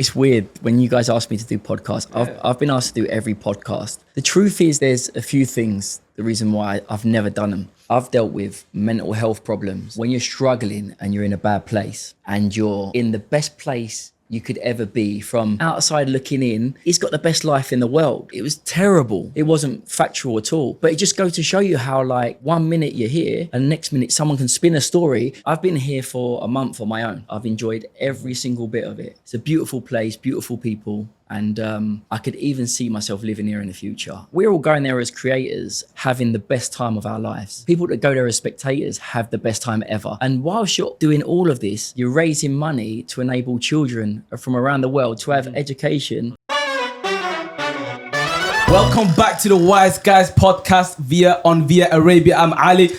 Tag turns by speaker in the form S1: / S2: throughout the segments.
S1: it's weird when you guys ask me to do podcasts. I've been asked to do every podcast. The truth is there's a few things, the reason why I've never done them. I've dealt with mental health problems. When you're struggling and you're in a bad place and you're in the best place you could ever be, from outside looking in, he's got the best life in the world. It was terrible. It wasn't factual at all. But it just goes to show you how, like, 1 minute you're here and the next minute someone can spin a story. I've been here for a month on my own. I've enjoyed every single bit of it. It's a beautiful place, beautiful people. And I could even see myself living here in the future. We're all going there as creators, having the best time of our lives. People that go there as spectators have the best time ever. And whilst you're doing all of this, you're raising money to enable children from around the world to have education.
S2: Welcome back to the Wise Guys podcast via Arabia. I'm Ali.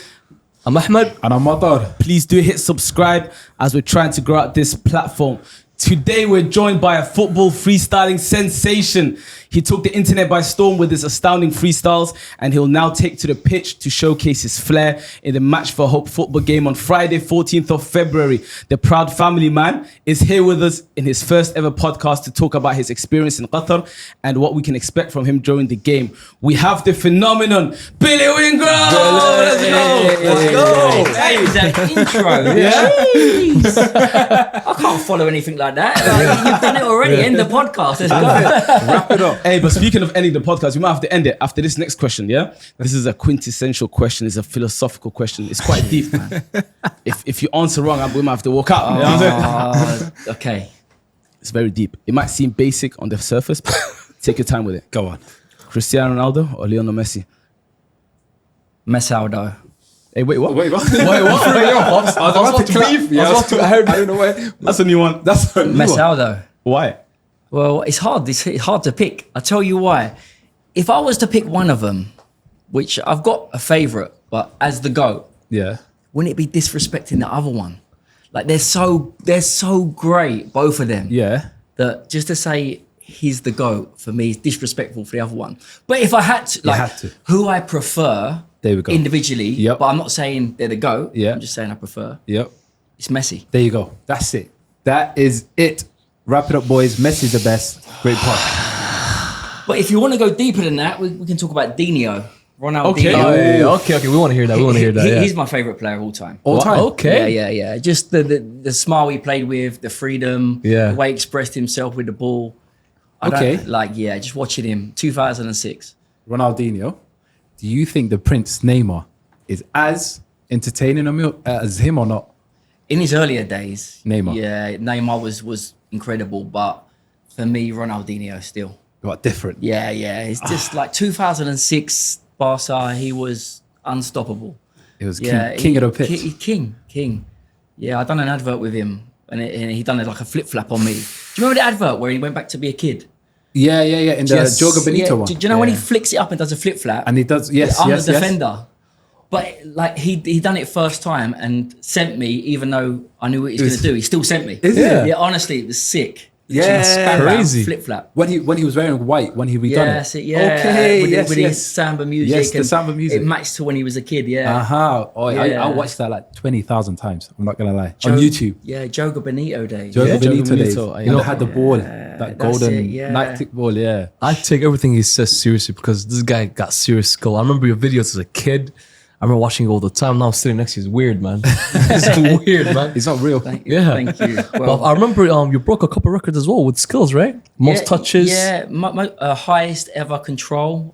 S3: I'm Ahmed.
S4: And I'm Matar.
S2: Please do hit subscribe as we're trying to grow out this platform. Today we're joined by a football freestyling sensation. He took the internet by storm with his astounding freestyles, and he'll now take to the pitch to showcase his flair in the Match for Hope football game on Friday, 14th of February. The proud family man is here with us in his first ever podcast to talk about his experience in Qatar and what we can expect from him during the game. We have the phenomenon, Billy Wingrove! Let's go!
S1: Hey, that intro.
S2: Yeah?
S1: Jeez. I can't follow anything like that. Like, you've done it already. End the podcast. Let's go.
S4: Wrap it up.
S2: Hey, but speaking of ending the podcast, we might have to end it after this next question, yeah? This is a quintessential question. It's a philosophical question. It's quite deep, man. If you answer wrong, we might have to walk out. You know what I'm saying?
S1: Okay.
S2: It's very deep. It might seem basic on the surface, but take your time with it.
S4: Go on.
S2: Cristiano Ronaldo or Lionel Messi?
S1: Mesaldo.
S2: Hey, wait, what?
S4: Wait, what?
S2: Wait, what?
S4: I was about to clap. I don't know why.
S2: That's a new one.
S4: That's a new one.
S1: Mesaldo.
S2: Why?
S1: Well, it's hard. It's hard to pick. I'll tell you why. If I was to pick one of them, which I've got a favourite, but as the GOAT,
S4: Yeah.
S1: wouldn't it be disrespecting the other one? Like they're so great, both of them.
S2: Yeah.
S1: That just to say he's the GOAT for me is disrespectful for the other one. But if I had to, like,
S4: had to.
S1: who I prefer
S4: There we go.
S1: individually,
S4: Yep.
S1: but I'm not saying they're the GOAT.
S4: Yeah.
S1: I'm just saying I prefer.
S4: Yep.
S1: It's Messi.
S4: There you go. That's it. That is it. Wrap it up, boys. Messi's the best. Great part.
S1: But if you want to go deeper than that, we can talk about Dino. Ronaldinho.
S2: Okay.
S3: Okay. We want to hear that. Yeah.
S1: He's my favourite player of all time.
S4: All time.
S3: Okay.
S1: Yeah. Just the smile he played with, the freedom,
S3: Yeah.
S1: the way he expressed himself with the ball. Just watching him, 2006.
S4: Ronaldinho. Do you think the Prince Neymar is as entertaining as him or not?
S1: In his earlier days,
S4: Neymar.
S1: Yeah, Neymar was incredible, but for me, Ronaldinho still.
S4: What, different?
S1: Yeah. It's just like 2006 Barca, he was unstoppable.
S4: It was king of the pitch.
S1: King. Yeah, I done an advert with him, and he done it like a flip flap on me. Do you remember the advert where he went back to be a kid?
S4: Yeah. In the Joga Benito one.
S1: Do you know when he flicks it up and does a flip flap?
S4: And he does, yes.
S1: I'm the defender. But like he done it first time and sent me, even though I knew what he was going to do. He still sent me.
S4: Is it?
S1: Yeah, honestly, it was sick.
S4: Yeah,
S3: crazy.
S1: Flip flap.
S4: When he was wearing white, when he redone
S1: Yeah,
S4: it.
S1: that's it. Yeah.
S4: Okay.
S1: With his samba music.
S4: Yes, the
S1: and
S4: samba music.
S1: It matched to when he was a kid. Yeah.
S4: Oh,
S1: Yeah.
S4: I watched that like 20,000 times. I'm not gonna lie. On YouTube.
S1: Yeah, Joga Benito days.
S4: Joga Benito
S2: Joga
S4: days.
S2: Benito,
S4: You know, had the ball, that
S1: that's
S4: golden
S1: it, yeah.
S4: Nike ball. Yeah.
S3: I take everything he says seriously because this guy got serious skill. I remember your videos as a kid. I remember watching it all the time. Now I'm sitting next to you. It's weird, man. It's weird, man.
S4: It's not real.
S1: Thank you.
S3: Well, I remember you broke a couple records as well with skills, right? Most touches.
S1: Yeah, my highest ever control.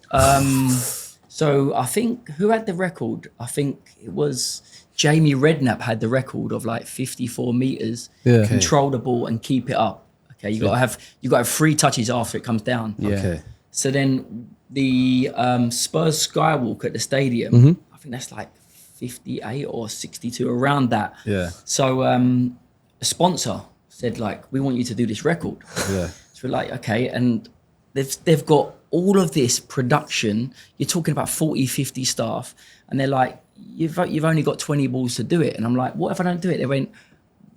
S1: So I think who had the record? I think it was Jamie Redknapp had the record of like 54 meters.
S3: Yeah.
S1: Control the ball and keep it up. Okay, you got to have 3 touches after it comes down.
S4: Yeah. Okay.
S1: So then the Spurs Skywalk at the stadium, I think that's like 58 or 62, around that.
S4: Yeah.
S1: So a sponsor said like, we want you to do this record.
S4: Yeah.
S1: So we're like, okay, and they've got all of this production. You're talking about 40, 50 staff, and they're like, you've only got 20 balls to do it. And I'm like, what if I don't do it? They went,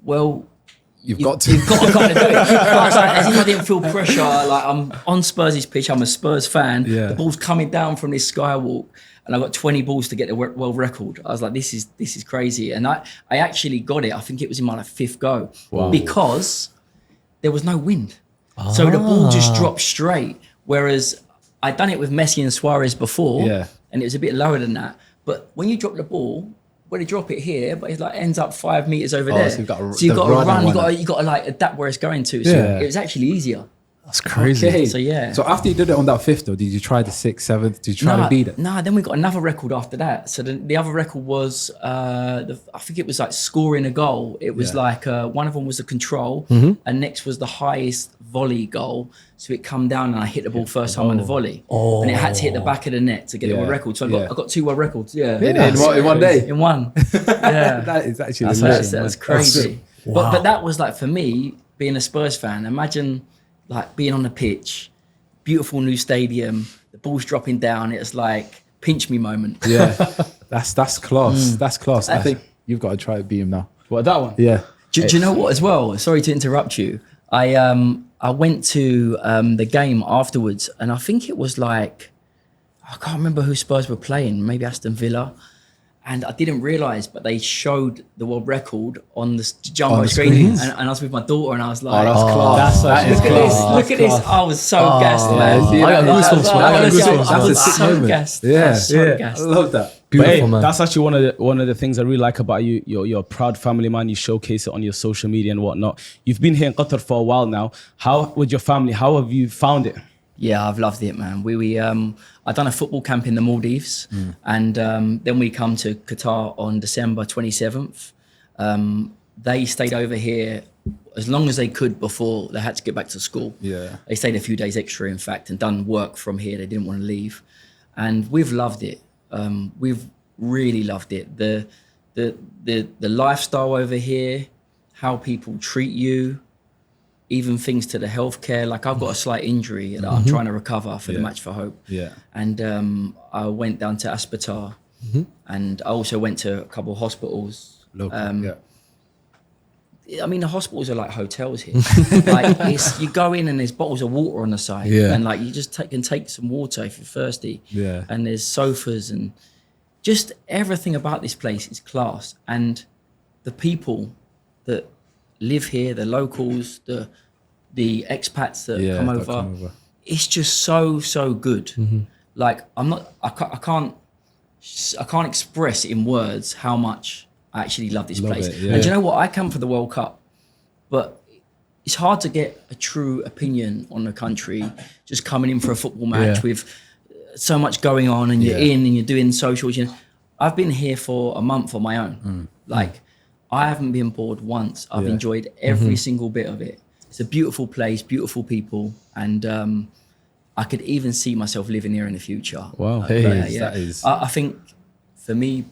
S1: well,
S4: You've got to.
S1: You've got to kind of do it. I was like, as if I didn't feel pressure. Like I'm on Spurs' pitch. I'm a Spurs fan.
S4: Yeah.
S1: The ball's coming down from this skywalk, and I got 20 balls to get the world record. I was like, this is crazy. And I actually got it. I think it was in my 5th go.
S4: Wow.
S1: Because there was no wind. So the ball just dropped straight. Whereas I'd done it with Messi and Suarez before, and it was a bit lower than that. But when you drop the ball, well, they drop it here, but it like ends up 5 meters over there.
S4: So you've got to
S1: run. You got to like adapt where it's going to. So it was actually easier.
S3: That's crazy.
S4: Okay.
S1: So yeah.
S4: So after you did it on that 5th, though, did you try the 6th, 7th? Did you try to beat it?
S1: No, then we got another record after that. So the other record was, I think it was like scoring a goal. It was like, one of them was the control, and next was the highest volley goal. So it come down and I hit the ball first time on the volley. And it had to hit the back of the net to get a world record. So I got 2 world records. Yeah.
S4: In one day?
S1: In one. Yeah.
S4: That is actually
S1: That's crazy. But that was like, for me, being a Spurs fan, imagine like being on the pitch, beautiful new stadium, the ball's dropping down. It's like pinch me moment.
S4: Yeah, that's class. That's class. I think you've got to try to beat him now.
S2: What, that one?
S4: Yeah.
S1: Do you know what as well? Sorry to interrupt you. I went to the game afterwards, and I think it was like, I can't remember who Spurs were playing, maybe Aston Villa. And I didn't realise, but they showed the world record on the jumbo screen. And I was with my daughter, and I was like,
S4: that's class.
S1: Look at this. I was so gassed, man.
S3: I got goosebumps, man. I got goosebumps.
S1: I was
S4: That's a
S1: so
S4: moment.
S1: gassed.
S4: Yeah.
S1: I was so gassed.
S4: I love that.
S3: Beautiful,
S2: But hey,
S3: man.
S2: that's actually one of the things I really like about you. You're a proud family man. You showcase it on your social media and whatnot. You've been here in Qatar for a while now. How with your family? How have you found it?
S1: Yeah, I've loved it, man. I've done a football camp in the Maldives, and then we come to Qatar on December 27th. They stayed over here as long as they could before they had to get back to school.
S4: Yeah.
S1: They stayed a few days extra, in fact, and done work from here. They didn't want to leave, and we've loved it. We've really loved it. The lifestyle over here, how people treat you. Even things to the healthcare, like I've got a slight injury that I'm trying to recover for the Match for Hope.
S4: Yeah.
S1: And I went down to Aspetar, and I also went to a couple of hospitals.
S4: Local,
S1: I mean, the hospitals are like hotels here. Like you go in and there's bottles of water on the side, and like you just can take some water if you're thirsty.
S4: Yeah.
S1: And there's sofas and just everything about this place is class. And the people that live here, the locals, the expats that come over, it's just so good. Like I can't express in words how much I actually love this place.
S4: it, yeah.
S1: And do you know what? I come for the World Cup, but it's hard to get a true opinion on the country just coming in for a football match with so much going on, and you're in and you're doing socials. You know, I've been here for a month on my own. Like, I haven't been bored once. I've enjoyed every single bit of it. It's a beautiful place, beautiful people, and I could even see myself living here in the future.
S2: Wow.
S4: That is.
S1: I think for me,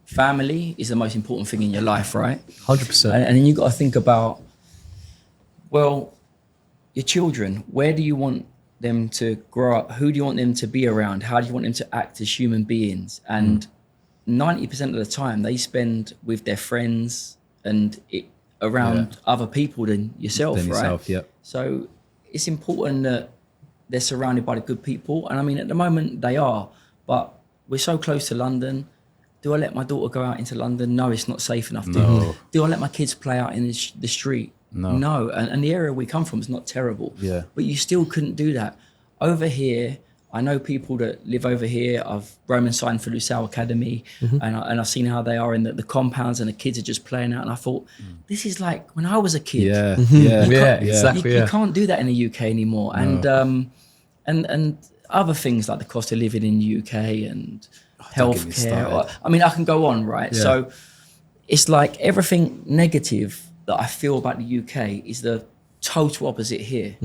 S1: family is the most important thing in your life, right?
S3: 100%.
S1: And then you got to think about, well, your children. Where do you want them to grow up? Who do you want them to be around? How do you want them to act as human beings? And 90% of the time they spend with their friends and around other people than yourself, right? So it's important that they're surrounded by the good people. And I mean, at the moment they are, but we're so close to London. Do I let my daughter go out into London? No, it's not safe enough. Do I let my kids play out in the street? No. And the area we come from is not terrible.
S4: Yeah.
S1: But you still couldn't do that. Over here, I know people that live over here. I've Roman signed for Lusail Academy, and I've seen how they are in the compounds, and the kids are just playing out. And I thought, this is like when I was a kid.
S3: Exactly.
S1: You can't do that in the UK anymore. No. And other things like the cost of living in the UK and healthcare. I mean, I can go on, right? Yeah. So it's like everything negative that I feel about the UK is the total opposite here.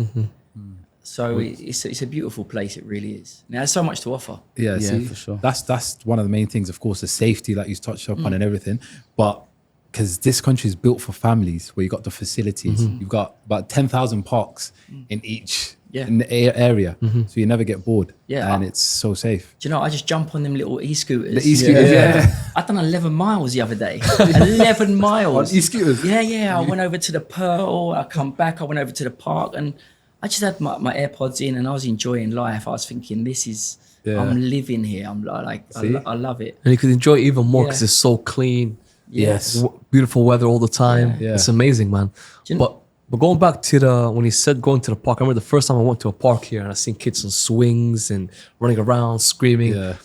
S1: So it's a beautiful place. It really is. Now, there's so much to offer.
S4: Yeah, see, for sure. That's one of the main things, of course, the safety that you touched upon and everything. But because this country is built for families, where you got the facilities, you've got about 10,000 parks in each in the area, so you never get bored. Yeah, and it's so safe.
S1: Do you know? I just jump on them little e-scooters.
S4: The e-scooters,
S1: I've done 11 miles the other day. 11 miles
S4: on e-scooters.
S1: Yeah. I went over to the Pearl. I come back. I went over to the park, and I just had my AirPods in, and I was enjoying life. I was thinking, this is I'm living here. I'm like, I love it.
S3: And you could enjoy it even more because it's so clean.
S1: Yes.
S3: Beautiful weather all the time. It's amazing, man. But going back to when he said going to the park, I remember the first time I went to a park here and I seen kids on swings and running around, screaming.
S4: Yeah.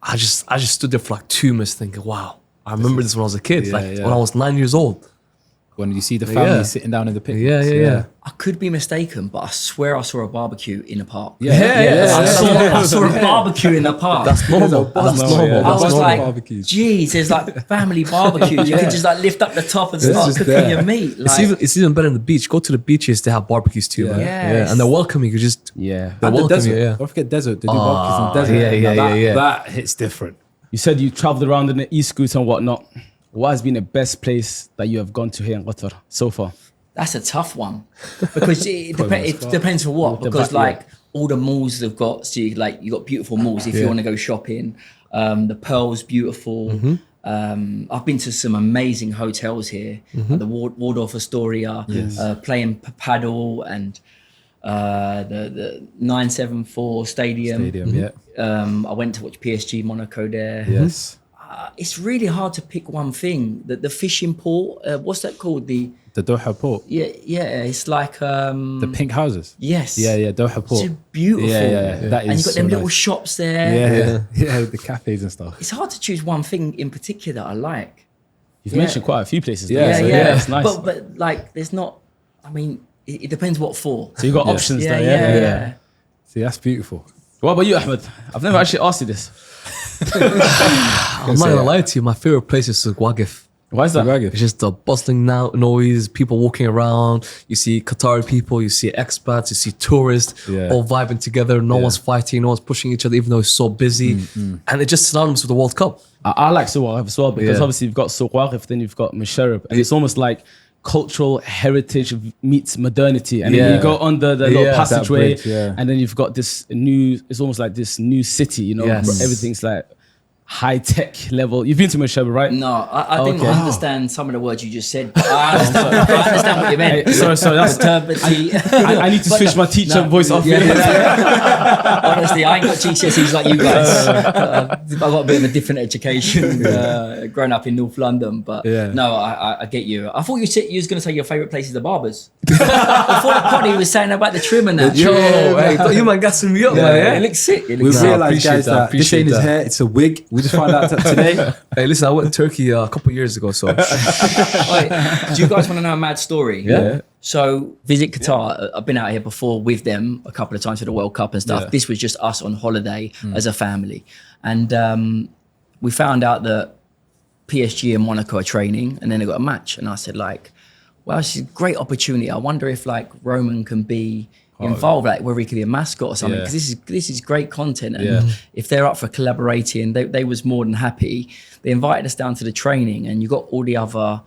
S3: I just stood there for like 2 minutes thinking, wow, I remember this when I was a kid,
S4: Yeah,
S3: when I was 9 years old.
S4: When you see the family
S3: Yeah.
S4: sitting down in the picnics.
S3: Yeah.
S1: I could be mistaken, but I swear I saw a barbecue in a park.
S4: Yeah.
S1: I saw a barbecue in the park.
S3: That's normal.
S4: That's
S3: That's
S4: normal.
S3: normal.
S1: I was
S4: That's
S1: like,
S4: barbecues.
S1: geez, there's like family barbecues. You can just like lift up the top and start
S4: just
S1: cooking
S4: there.
S1: your meat. Like,
S3: It's even better in the beach. Go to the beaches, they have barbecues too, man.
S1: Yes.
S3: And they're welcoming you. Just
S2: Yeah.
S3: they're
S4: And the
S3: welcoming
S4: desert.
S3: you. Yeah.
S4: Don't forget desert. They do barbecues in the desert.
S3: yeah,
S4: Now
S3: yeah.
S4: That hits different.
S2: You said you traveled around in the e-scooter and whatnot. What has been the best place that you have gone to here in Qatar so far?
S1: that's a tough one because it
S4: spot.
S1: depends for what. Because
S2: back, yeah.
S1: like all the malls have got, so you got beautiful malls if you want to go shopping. The Pearl's beautiful. I've been to some amazing hotels here, like the Waldorf Astoria, playing paddle and the 974 Stadium.
S4: Yeah.
S1: I went to watch PSG Monaco there.
S4: Yes.
S1: It's really hard to pick one thing. The fishing port, what's that called?
S4: The Doha port.
S1: Yeah, it's like
S4: The pink houses.
S1: yes,
S4: Yeah. Doha port.
S1: it's beautiful.
S4: Yeah. That is
S1: and you've got
S4: so
S1: them little
S4: nice.
S1: shops there.
S4: Yeah. The cafes and stuff.
S1: It's hard to choose one thing in particular I like.
S2: You've mentioned quite a few places.
S4: Yeah,
S2: there,
S4: so
S1: yeah.
S2: it's nice.
S1: But like, there's not. I mean, it depends what for.
S2: So you got options
S1: Yeah,
S2: there.
S1: yeah.
S4: See, that's beautiful.
S2: What about you, Ahmed? I've never actually asked you this.
S3: I'm not gonna lie to you, my favorite place is Waqif.
S2: Why is that?
S3: It's just the bustling noise, people walking around. You see Qatari people, you see expats, you see tourists,
S4: Yeah.
S3: all vibing together. No one's fighting, no one's pushing each other, even though it's so busy. And it's just synonymous with the World Cup.
S2: I like Souq Waqif as well because
S3: Yeah.
S2: obviously you've got Souq Waqif, then you've got Musharraf, and it's almost like cultural heritage meets modernity. And then
S3: Yeah.
S2: you go under the
S3: Yeah,
S2: little
S3: that
S2: passageway,
S4: bridge, yeah.
S2: and then you've got this new. It's almost like this new city. You know,
S3: Yes.
S2: everything's like high tech level. You've been to Musharraf, right?
S1: No, I didn't
S2: Okay.
S1: understand some of the words you just said. But I understand what you meant.
S2: Hey, sorry, that's.
S1: Turbidity.
S2: I need to switch my teacher voice off.
S1: Honestly, I ain't got GCSEs like you guys. I've got a bit of a different education, growing up in North London. But no, I get you. I thought you was going to say your favourite place is the barbers. Before the pod, he was saying about the trim and that.
S3: Yo, hey, you man gassing me up, man.
S1: It looks sick. It
S4: We
S1: looks sick.
S4: realised,
S3: appreciate
S4: guys,
S3: that,
S4: that this
S3: appreciate
S4: ain't his
S3: that.
S4: hair, it's a wig. We just found out today.
S3: Hey, listen, I went to Turkey a couple of years ago, so
S1: Wait, do you guys want to know a mad story?
S3: Yeah.
S1: So visit Qatar. I've been out here before with them a couple of times for the World Cup and stuff.
S4: Yeah.
S1: This was just us on holiday as a family, and we found out that PSG and Monaco are training, and then they got a match. And I said, like, well, this is a great opportunity. I wonder if like Roman can be involved, like whether he could be a mascot or something,
S4: Yeah.
S1: because this is great content. And if they're up for collaborating, they was more than happy. They invited us down to the training, and you got all the other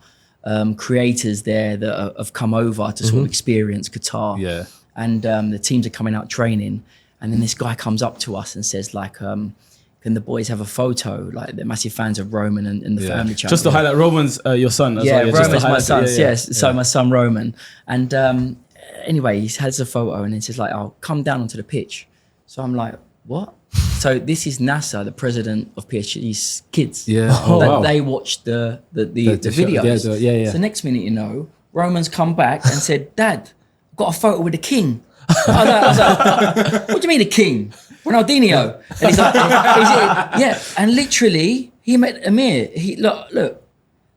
S1: creators there that have come over to sort of experience Qatar.
S4: Yeah.
S1: And the teams are coming out training, and then this guy comes up to us and says, like, can the boys have a photo? Like, they're massive fans of Roman and the family channel.
S2: Just to highlight, Roman's your son as
S1: Yeah,
S2: well. Just to
S1: Roman's my
S2: highlight-
S1: son.
S2: yeah, yeah.
S1: Yes, so my son Roman. And anyway, he has a photo, and he says, like, "I'll come down onto the pitch." So I'm like, "What?" So this is Nasser, the president of PSG's kids.
S4: Yeah. Oh,
S1: that
S4: wow.
S1: they watched the
S4: show-
S1: videos.
S4: yeah.
S1: So next minute, you know, Roman's come back and said, "Dad, I've got a photo with the king." I was like, "What do you mean the king? Ronaldinho?" And he's like, "Yeah." And literally, he met Amir. He look.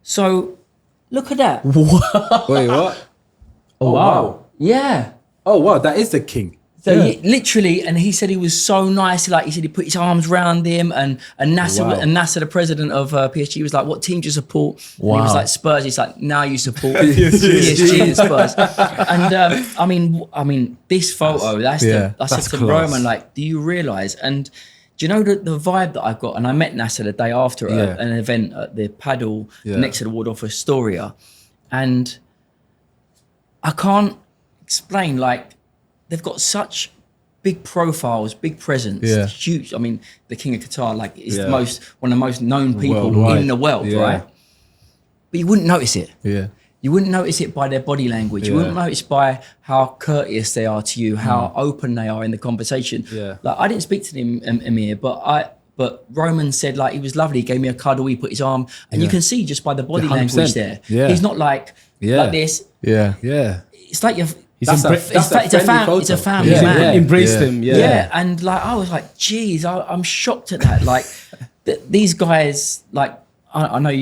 S1: So look at that.
S4: Wait, what?
S2: Oh, wow.
S1: Yeah.
S4: Oh, wow. That is the king.
S1: So literally, and he said he was so nice. Like he said, he put his arms around him, and Nasser,
S4: Wow.
S1: and Nasser, the president of PSG, was like, "What team do you support?" And he was
S3: Wow.
S1: like, "Spurs." He's like, "Now you support PSG and Spurs." And I mean, this photo. I said
S4: that's
S1: to
S4: class.
S1: Roman, like, "Do you realize?" And do you know the vibe that I got? And I met Nasser the day after an event at the paddle next to the Waldorf Astoria, and I can't explain, like, they've got such big profiles, big presence,
S3: Yeah.
S1: huge. I mean, the King of Qatar, like, is
S4: Yeah.
S1: one of the most known people
S4: Worldwide.
S1: in the world,
S4: Yeah.
S1: right? But you wouldn't notice it.
S3: yeah.
S1: You wouldn't notice it by their body language. You wouldn't notice by how courteous they are to you, how open they are in the conversation.
S4: Yeah.
S1: Like, I didn't speak to him, Amir, but Roman said, like, he was lovely. He gave me a cuddle. He put his arm, and you can see just by the body
S4: 100%.
S1: language there.
S4: Yeah.
S1: He's not like
S4: Yeah.
S1: this.
S3: Yeah.
S4: Yeah.
S1: it's like you're.
S2: He's
S1: It's a family
S2: Yeah,
S1: man.
S2: embraced him.
S1: Yeah, and like I was like, geez, I'm shocked at that. Like these guys, like I know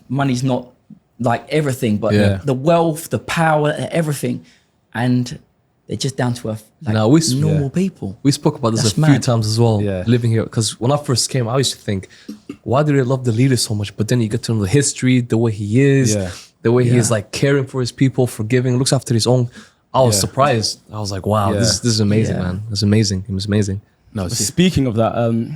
S1: money's not like everything, but the wealth, the power, everything, and they're just down to earth, like normal people.
S3: We spoke about this
S1: That's
S3: a few
S1: mad.
S3: times as well, living here. Because when I first came, I used to think, why do they love the leader so much? But then you get to know the history, the way he is, the way he is like caring for his people, forgiving, looks after his own. I was surprised. I was like, wow, this is amazing, man. It's amazing. It was amazing.
S4: No,
S2: Speaking of that,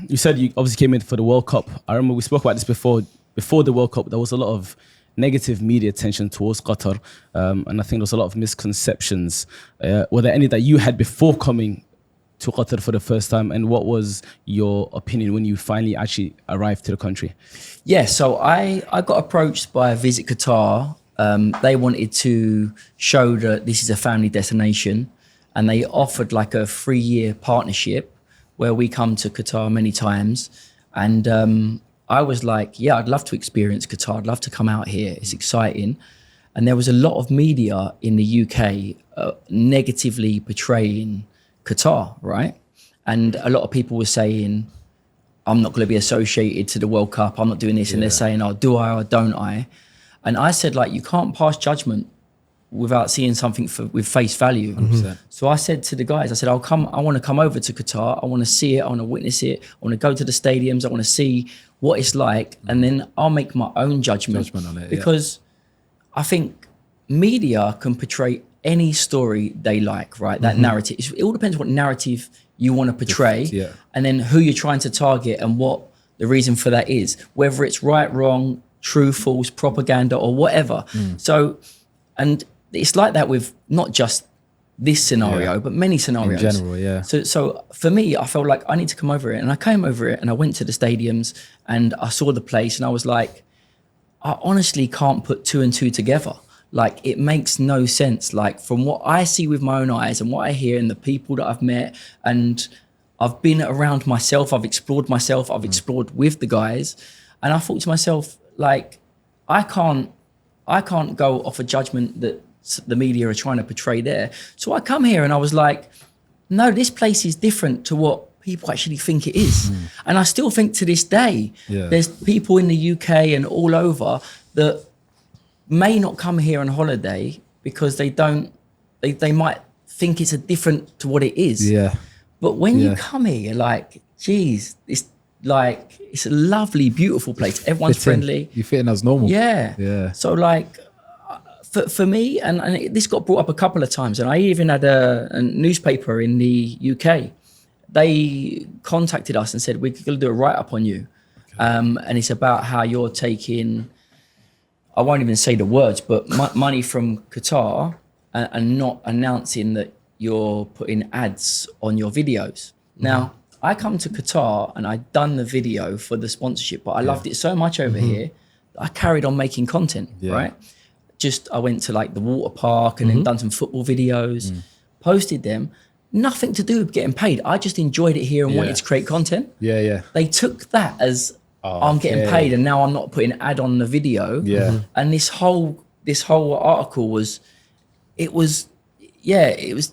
S2: you said you obviously came in for the World Cup. I remember we spoke about this before. Before the World Cup, there was a lot of negative media attention towards Qatar, and I think there was a lot of misconceptions. Were there any that you had before coming to Qatar for the first time, and what was your opinion when you finally actually arrived to the country?
S1: Yeah, so I got approached by Visit Qatar. They wanted to show that this is a family destination, and they offered like a 3-year partnership where we come to Qatar many times. And I was like, yeah, I'd love to experience Qatar. I'd love to come out here. It's exciting. And there was a lot of media in the UK negatively portraying Qatar, right? And a lot of people were saying, I'm not going to be associated to the World Cup. I'm not doing this. And they're saying, oh, do I or don't I? And I said, like, you can't pass judgment without seeing something with face value.
S4: 100%.
S1: So I said to the guys, I said, I want to come over to Qatar. I want to see it. I want to witness it. I want to go to the stadiums. I want to see what it's like. And then I'll make my own judgment
S4: On it,
S1: because I think media can portray any story they like, right? That narrative. It all depends what narrative you want to portray and then who you're trying to target and what the reason for that is, whether it's right, wrong, true, false, propaganda or whatever. So, and it's like that with not just this scenario, but many scenarios.
S4: In general,
S1: So for me, I felt like I need to come over it. And I came over it and I went to the stadiums and I saw the place and I was like, I honestly can't put 2 and 2 together. Like it makes no sense. Like from what I see with my own eyes and what I hear and the people that I've met and I've been around myself, I've explored myself, I've explored with the guys. And I thought to myself, like, I can't go off a judgment that the media are trying to portray there. So I come here and I was like, no, this place is different to what people actually think it is. And I still think to this day, there's people in the UK and all over that may not come here on holiday because they might think it's a different to what it is. But when you come here, you're like, geez, it's a lovely, beautiful place. Everyone's friendly.
S4: You fit in as normal.
S1: Yeah. So like, for me, and this got brought up a couple of times, and I even had a newspaper in the UK. They contacted us and said, we're going to do a write-up on you. And it's about how you're taking, I won't even say the words, but money from Qatar and not announcing that you're putting ads on your videos. Now, I come to Qatar and I'd done the video for the sponsorship, but I loved it so much over here, I carried on making content, right? I went to like the water park and then done some football videos, posted them, nothing to do with getting paid. I just enjoyed it here and wanted to create content. They took that as I'm getting paid and now I'm not putting an ad on the video. And this whole article was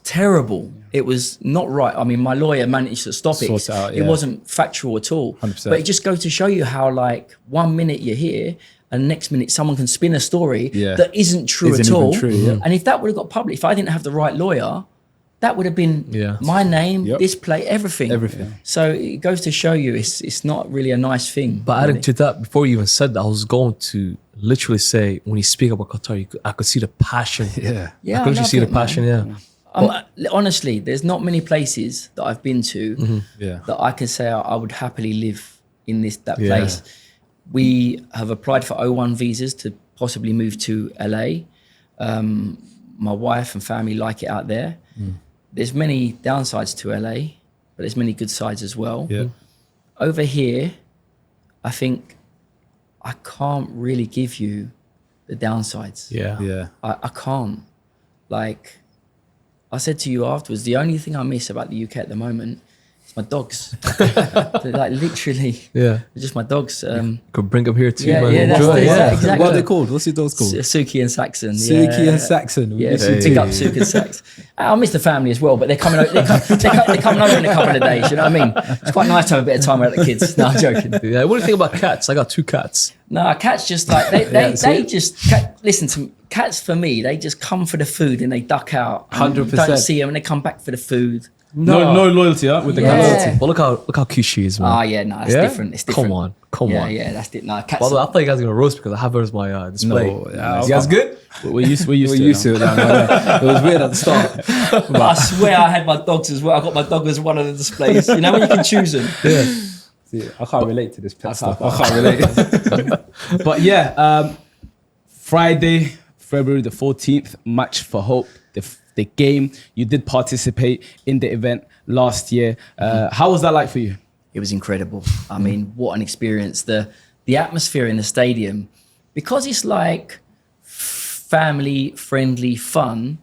S1: terrible. It was not right. I mean, my lawyer managed to stop it.
S4: Sort it out,
S1: It wasn't factual at all.
S4: 100%.
S1: But it just goes to show you how like 1 minute you're here and next minute someone can spin a story that isn't true at all. And if that would have got public, if I didn't have the right lawyer, that would have been my name, this play, everything. So it goes to show you it's not really a nice thing.
S3: But adding to that, before you even said that, I was going to literally say, when you speak about Qatar, I could see the passion.
S1: Yeah,
S3: I could actually see the passion,
S1: honestly, there's not many places that I've been to that I can say I would happily live in that place. We have applied for O1 visas to possibly move to LA. My wife and family like it out there. There's many downsides to LA, but there's many good sides as well. Over here, I think I can't really give you the downsides. I can't. Like I said to you afterwards, the only thing I miss about the UK at the moment It's my dogs. They're like literally,
S3: Yeah.
S1: they're just my dogs.
S3: Could bring them here too,
S1: Yeah,
S3: man.
S1: yeah, that's
S3: Enjoy.
S1: it,
S3: Yeah.
S1: exactly.
S4: What are they called? What's your dogs called?
S1: Suki and Saxon.
S4: Suki
S1: yeah.
S4: and Saxon. We
S1: Yeah,
S4: miss you
S1: big
S4: too.
S1: up Suki and Sax. I miss the family as well, but they're coming over. They're coming over in a couple of days. You know what I mean? It's quite nice to have a bit of time with the kids. No, I'm joking.
S3: Yeah. What do you think about cats? I got 2 cats.
S1: No, cats just like listen to me. Cats for me, they just come for the food and they duck out. and
S4: 100%.
S1: Don't see them and they come back for the food.
S2: No loyalty, with the
S1: Yeah.
S2: cats.
S3: But look how cute she is, man.
S1: Oh yeah, no, it's
S3: Yeah?
S1: different. It's different.
S3: Come
S1: yeah,
S3: on.
S1: Yeah, that's it. No, cats.
S3: By the way, I thought you guys were gonna roast because I have her as my display.
S4: No, yeah,
S3: you guys good?
S2: We're used
S4: We're used to it now. It was weird at the start.
S1: I swear I had my dogs as well. I got my dog as one of the displays. You know when you can choose them.
S3: Yeah.
S4: See, I can't relate to this pet stuff. I can't relate.
S2: But yeah, Friday, February the 14th, Match for Hope, the game. You did participate in the event last year. How was that like for you?
S1: It was incredible. I mean, what an experience. The atmosphere in the stadium, because it's like family friendly fun,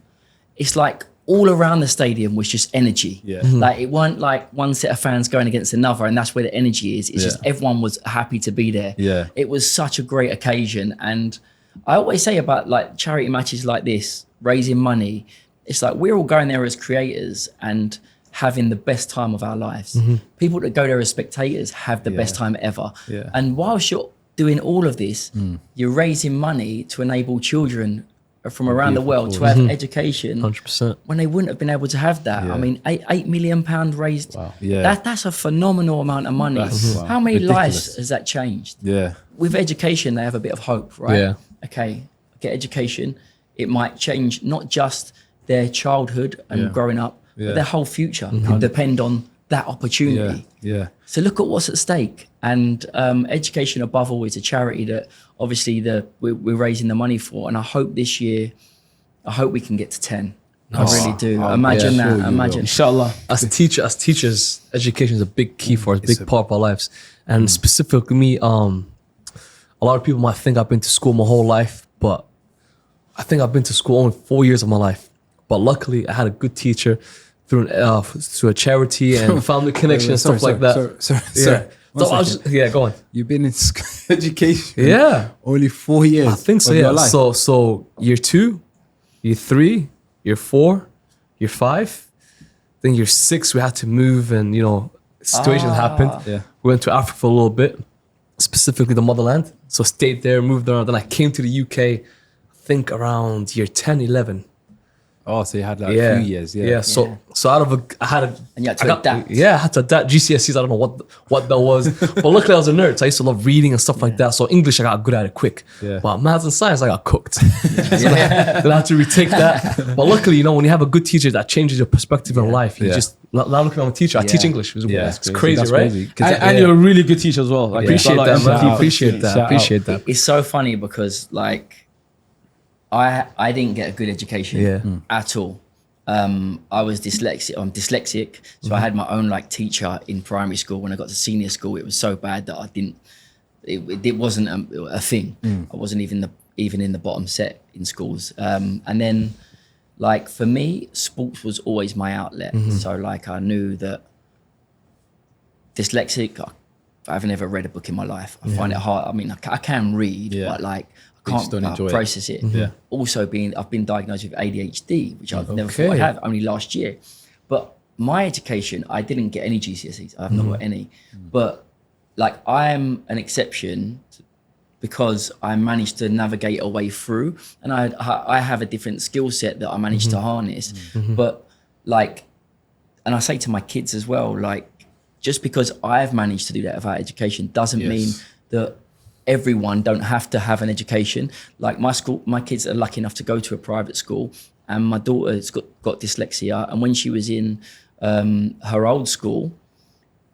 S1: it's like all around the stadium was just energy.
S4: Yeah.
S1: Like it weren't like one set of fans going against another and that's where the energy is. It's
S4: Yeah.
S1: just everyone was happy to be there.
S4: Yeah.
S1: It was such a great occasion. And I always say about like charity matches like this, raising money, it's like we're all going there as creators and having the best time of our lives. People that go there as spectators have the best time ever.
S4: Yeah.
S1: And whilst you're doing all of this, you're raising money to enable children from around the world to have education
S3: 100%.
S1: when they wouldn't have been able to have that.
S4: Yeah.
S1: I mean, £8 million raised.
S2: Wow.
S4: Yeah.
S1: That's a phenomenal amount of money.
S4: That's, wow,
S1: How many lives
S4: ridiculous.
S1: has that changed?
S4: Yeah.
S1: With education, they have a bit of hope, right?
S3: Yeah.
S1: Okay, get education. It might change not just their childhood and
S4: Yeah.
S1: growing up,
S4: Yeah.
S1: but their whole future could depend on that opportunity.
S4: Yeah.
S1: So look at what's at stake. And education above all is a charity that obviously we're raising the money for. And I hope this year, I hope we can get to 10. I really do. Imagine
S4: yeah,
S1: that.
S4: sure you
S1: Imagine.
S2: Inshallah.
S3: As teachers, education is a big key for us, big part of our lives. And specifically me, a lot of people might think I've been to school my whole life, but I think I've been to school only 4 years of my life. But luckily, I had a good teacher through a charity and family connection and stuff like that.
S4: Sorry.
S3: Yeah.
S4: One
S3: So I was
S4: second.
S3: go on.
S4: You've been in education
S3: Yeah.
S4: only 4 years.
S3: I think so,
S4: of
S3: yeah.
S4: your life.
S3: So year 2, year 3, year 4, year 5, then year 6 we had to move and situations happened.
S4: Yeah.
S3: We went to Africa for a little bit, specifically the motherland. So stayed there, moved around. Then I came to the UK, I think around year 10, 11.
S4: Oh, so you had like a few years. Yeah.
S3: Yeah. So I had a.
S1: And you had to
S3: I got-
S1: adapt.
S3: Yeah, I had to adapt. GCSEs, I don't know what that was, but luckily I was a nerd. So I used to love reading and stuff like that. So English, I got good at it quick.
S4: Yeah.
S3: But maths and science, I got cooked. Then I had to retake that. But luckily, when you have a good teacher, that changes your perspective in life. You
S4: Yeah.
S3: just now look at I'm a teacher. I teach English. It's crazy,
S4: That's
S3: right?
S4: crazy. 'Cause
S2: And you're a really good teacher as well. Like,
S3: Appreciate
S2: like,
S3: that, man.
S2: empathy.
S3: Appreciate that.
S4: Shout out.
S3: Appreciate that.
S1: It's so funny because like I didn't get a good education
S3: Yeah.
S1: at all. I was dyslexic. I'm dyslexic, so I had my own like teacher in primary school. When I got to senior school, it was so bad that I didn't. It wasn't a thing. I wasn't even in the bottom set in schools. And then, like for me, sports was always my outlet. So like I knew that dyslexic. I haven't ever read a book in my life. I find it hard. I mean, I can read,
S4: Yeah.
S1: but like I
S4: You just
S1: can't
S4: don't enjoy it.
S1: process it.
S4: Yeah.
S1: Also, I've been diagnosed with ADHD, which I've never thought
S3: Okay.
S1: I'd have, only last year. But my education, I didn't get any GCSEs. I've not got any. But like I am an exception because I managed to navigate a way through, and I have a different skill set that I managed to harness. But like, and I say to my kids as well, like, just because I've managed to do that without education doesn't
S4: Yes.
S1: mean that everyone don't have to have an education. Like my kids are lucky enough to go to a private school, and my daughter's got dyslexia. And when she was in her old school,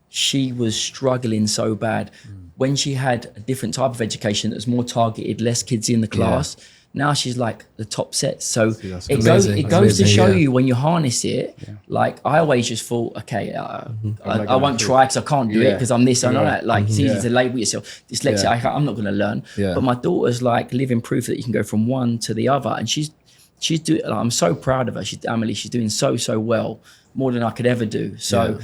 S1: she was struggling so bad. When she had a different type of education that was more targeted, less kids in the class, now she's like the top set. So
S4: that's
S1: it
S3: amazing.
S1: goes
S3: That's
S1: to
S3: amazing,
S1: show
S3: yeah.
S1: you when you harness it. Like I always just thought, okay, I won't try because I can't do it because I'm this and that. Like it's easy to label yourself dyslexic.
S4: Yeah.
S1: I'm not going to learn.
S4: Yeah.
S1: But my daughter's like living proof that you can go from one to the other, and she's doing. Like, I'm so proud of her. She's doing so well, more than I could ever do. So.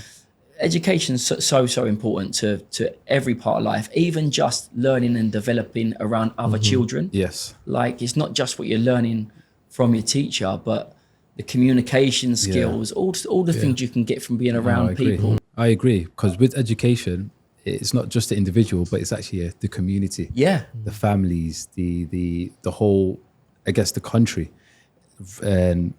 S1: education's so important to every part of life, even just learning and developing around other children.
S4: Yes.
S1: Like, it's not just what you're learning from your teacher, but the communication skills, all the things you can get from being around people.
S4: I agree, because with education, it's not just the individual, but it's actually the community.
S1: Yeah.
S4: The families, the whole, I guess, the country. And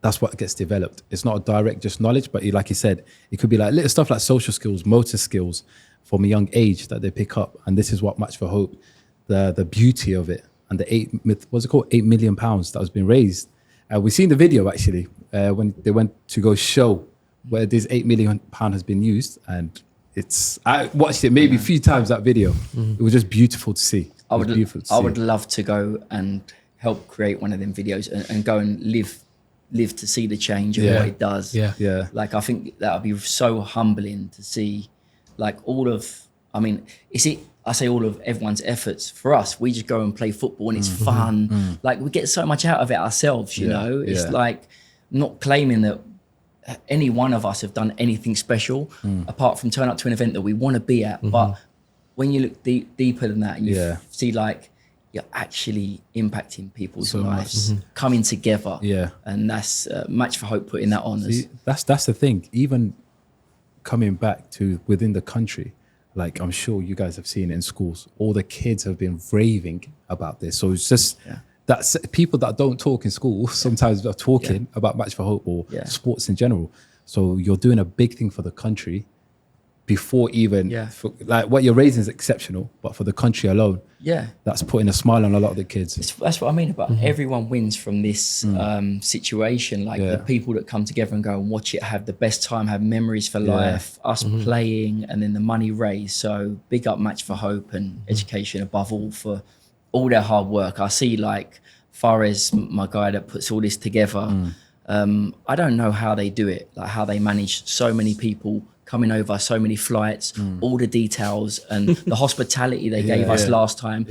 S4: that's what gets developed. It's not a direct just knowledge, but like you said, it could be like little stuff like social skills, motor skills from a young age that they pick up. And this is what Match for Hope, the beauty of it, and the £8 million that has been raised. We've seen the video actually when they went to go show where this £8 million has been used, and I watched it maybe a few times, that video. It was just beautiful to see.
S1: I would love to go and help create one of them videos and go and live to see the change and what it does.
S4: Yeah.
S1: Like, I think that would be so humbling to see, like, I say all of everyone's efforts. For us, we just go and play football and it's fun. Like, we get so much out of it ourselves, you know? It's like, not claiming that any one of us have done anything special apart from turn up to an event that we want to be at. But when you look deeper than that and you see, like, you're actually impacting people's lives, coming together.
S4: Yeah.
S1: And that's Match for Hope putting that on.
S4: See, that's the thing. Even coming back to within the country, like, I'm sure you guys have seen it in schools, all the kids have been raving about this. So it's just that's people that don't talk in school sometimes are talking about Match for Hope or sports in general. So you're doing a big thing for the country before even, like, what you're raising is exceptional, but for the country alone, that's putting a smile on a lot of the kids.
S1: That's what I mean about everyone wins from this situation. Like, the people that come together and go and watch it have the best time, have memories for life, us playing, and then the money raised. So big up Match for Hope and education above all for all their hard work. I see, like, Fares, my guy that puts all this together, I don't know how they do it, like how they manage so many people coming over, so many flights, all the details and the hospitality they gave us last time.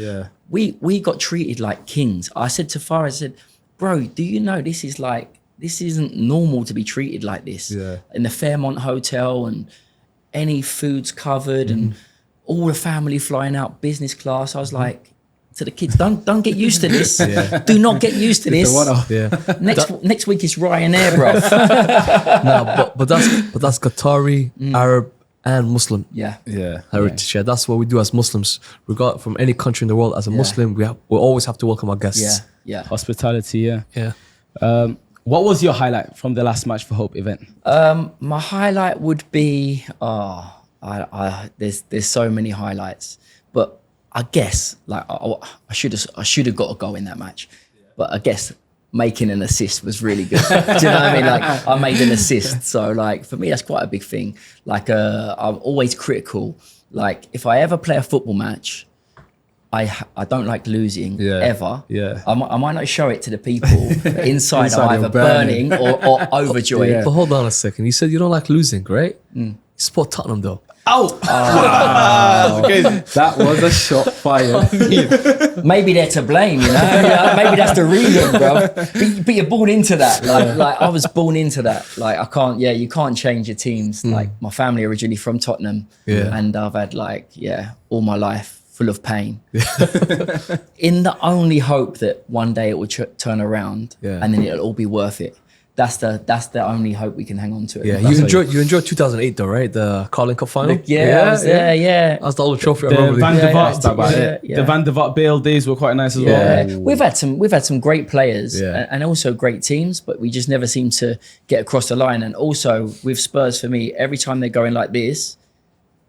S1: We got treated like kings. I said to Farah, I said, bro, do you know this isn't normal to be treated like this in the Fairmont Hotel, and any food's covered and all the family flying out business class. I was like, to the kids, don't get used to this. Do not get used to this. Next week is Ryanair, bro.
S3: No, but that's Qatari, Arab, and Muslim. Heritage. Yeah, that's what we do as Muslims. Regard from any country in the world, as a Muslim, we always have to welcome our guests.
S2: Hospitality. What was your highlight from the last Match for Hope event?
S1: My highlight would be there's so many highlights, but I guess, like, I should have got a goal in that match, but I guess making an assist was really good. Do you know what I mean? Like, I made an assist, so, like, for me that's quite a big thing. Like, I'm always critical. Like, if I ever play a football match, I don't like losing ever. I might not show it to the people. Inside I'm either burning or overjoyed.
S3: But hold on a second. You said you don't like losing, right? You support Tottenham though.
S4: That was a shot fired.
S1: Maybe they're to blame, you know? Maybe that's the reason, bro. But you're born into that. Like, I was born into that. Like, you can't change your teams. Like, my family originally from Tottenham, and I've had, like, all my life full of pain. In the only hope that one day it will turn around and then it'll all be worth it. That's the only hope we can hang on to.
S3: Yeah, you enjoyed 2008 though, right? The Carling Cup final.
S1: I was there.
S3: That's the only trophy I
S2: The
S3: remember.
S2: Van der Vaart Bale days were quite nice as well.
S1: We've had some great players and also great teams, but we just never seem to get across the line. And also with Spurs, for me, every time they're going like this,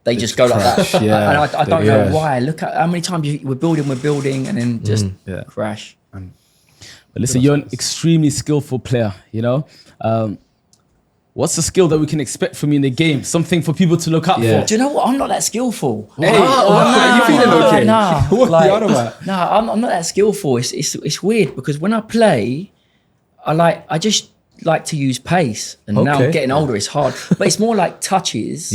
S1: they just go like that. And I don't know why. Look at how many times we're building, and then just crash.
S2: But listen, you're an extremely skillful player, you know? What's the skill that we can expect from you in the game? Something for people to look up for.
S1: Do you know what? I'm not that skillful.
S4: Hey, you feeling okay?
S1: Nah.
S4: What are you on about?
S1: Nah, I'm not that skillful. It's weird because when I play, I just like to use pace. And now I'm getting older, it's hard. But it's more like touches.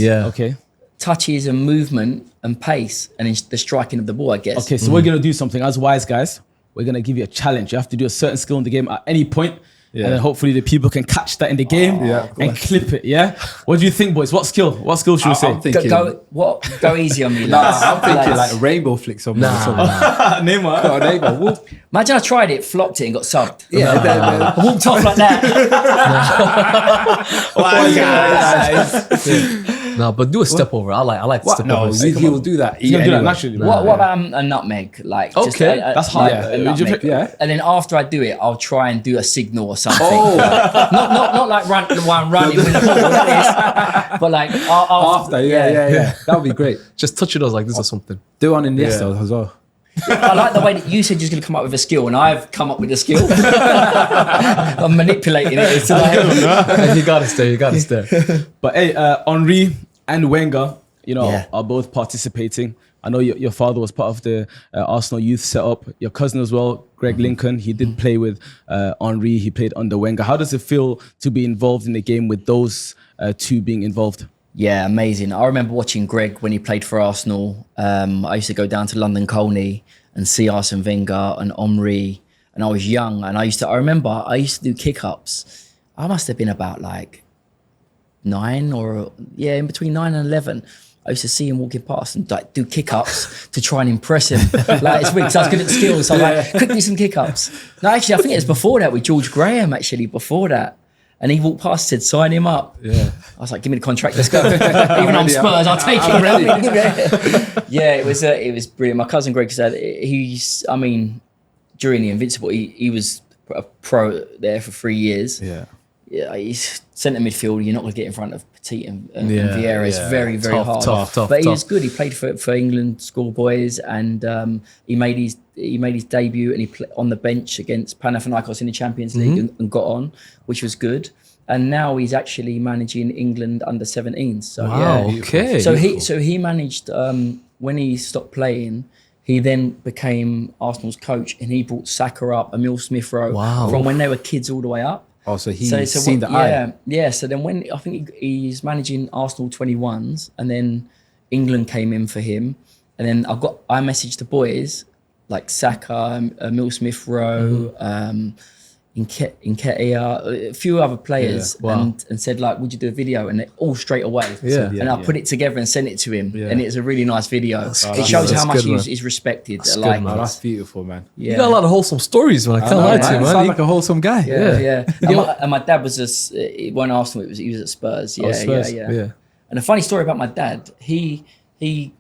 S1: Touches and movement and pace and the striking of the ball, I guess.
S2: Okay, so we're going to do something. As Wise Guys, we're going to give you a challenge. You have to do a certain skill in the game at any point.
S4: Yeah.
S2: And then hopefully the people can catch that in the game and clip it. Yeah. What do you think, boys? What skill should we say?
S4: I'm thinking,
S1: Go easy on me,
S4: nah,
S1: lads.
S4: I'm thinking
S1: Lads.
S4: like rainbow flicks on me.
S2: Neymar.
S4: Got a neighbour. Whoop.
S1: Imagine I tried it, flopped it, and got subbed.
S4: Yeah,
S1: I walked off like that.
S3: No, but do a step over. I like
S4: What?
S3: step
S4: No,
S3: over.
S4: he will do that.
S2: He's gonna do that
S4: anyway.
S2: naturally.
S1: What about a nutmeg? Like, just
S3: Okay,
S2: that's hard.
S1: a
S2: Yeah.
S1: nutmeg.
S4: Yeah.
S1: And then after I do it, I'll try and do a signal or something.
S4: Oh,
S1: Not like running with the ball like this, but like
S4: after, yeah. That would be great.
S3: Just touch it like this or something.
S4: Do on Iniesta as well.
S1: I like the way that you said you was going to come up with a skill, and I've come up with a skill. I'm manipulating it. It's like,
S3: You got us there.
S2: But hey, Henry and Wenger,
S1: Yeah.
S2: are both participating. I know your father was part of the Arsenal youth setup. Your cousin as well, Greg Lincoln, he did play with Henry. He played under Wenger. How does it feel to be involved in the game with those two being involved?
S1: yeah, amazing. I remember watching Greg when he played for Arsenal. I used to go down to London Colney and see Arsene Wenger and Henry, and I was young. And I remember I used to do kick-ups. I must have been about like 9 or, in between 9 and 11. I used to see him walking past and like do kick-ups to try and impress him. Like, it's weird because I was good at the skills. So I was like, quick, do some kick-ups. No, actually, I think it was before that with George Graham, actually, before that. And he walked past, said, sign him up.
S4: Yeah.
S1: I was like, give me the contract, let's go. Even though I'm Spurs, I'll take it. Yeah, it was brilliant. My cousin Greg said, during the Invincible, he was a pro there for 3 years.
S4: Yeah.
S1: Yeah, he's centre midfield. You're not going to get in front of Petit and
S3: Yeah,
S1: Vieira. It's very, very hard.
S3: Tough.
S1: But he was good. He played for England schoolboys, and he made his debut, and he played on the bench against Panathinaikos in the Champions League and got on, which was good. And now he's actually managing England under 17s. So
S3: Wow,
S1: yeah.
S3: okay.
S1: So he managed when he stopped playing. He then became Arsenal's coach, and he brought Saka up, Emil Smith Rowe, from when they were kids all the way up.
S4: Oh, so he's seen the eye.
S1: Yeah. So then when I think he's managing Arsenal 21s, and then England came in for him, and then I messaged the boys like Saka, Emil Smith Rowe, Nketiah, a few other players, and said like, would you do a video? And all straight away. And I put it together and sent it to him, and it's a really nice video. It shows how much he's respected.
S3: Good, man.
S4: That's beautiful, man.
S1: Yeah.
S3: You got a lot of wholesome stories, man. I can't lie to you,
S4: You
S3: man.
S4: sound like a wholesome guy.
S1: Yeah. And my dad was it wasn't Arsenal. He was at Spurs. Yeah. And a funny story about my dad. He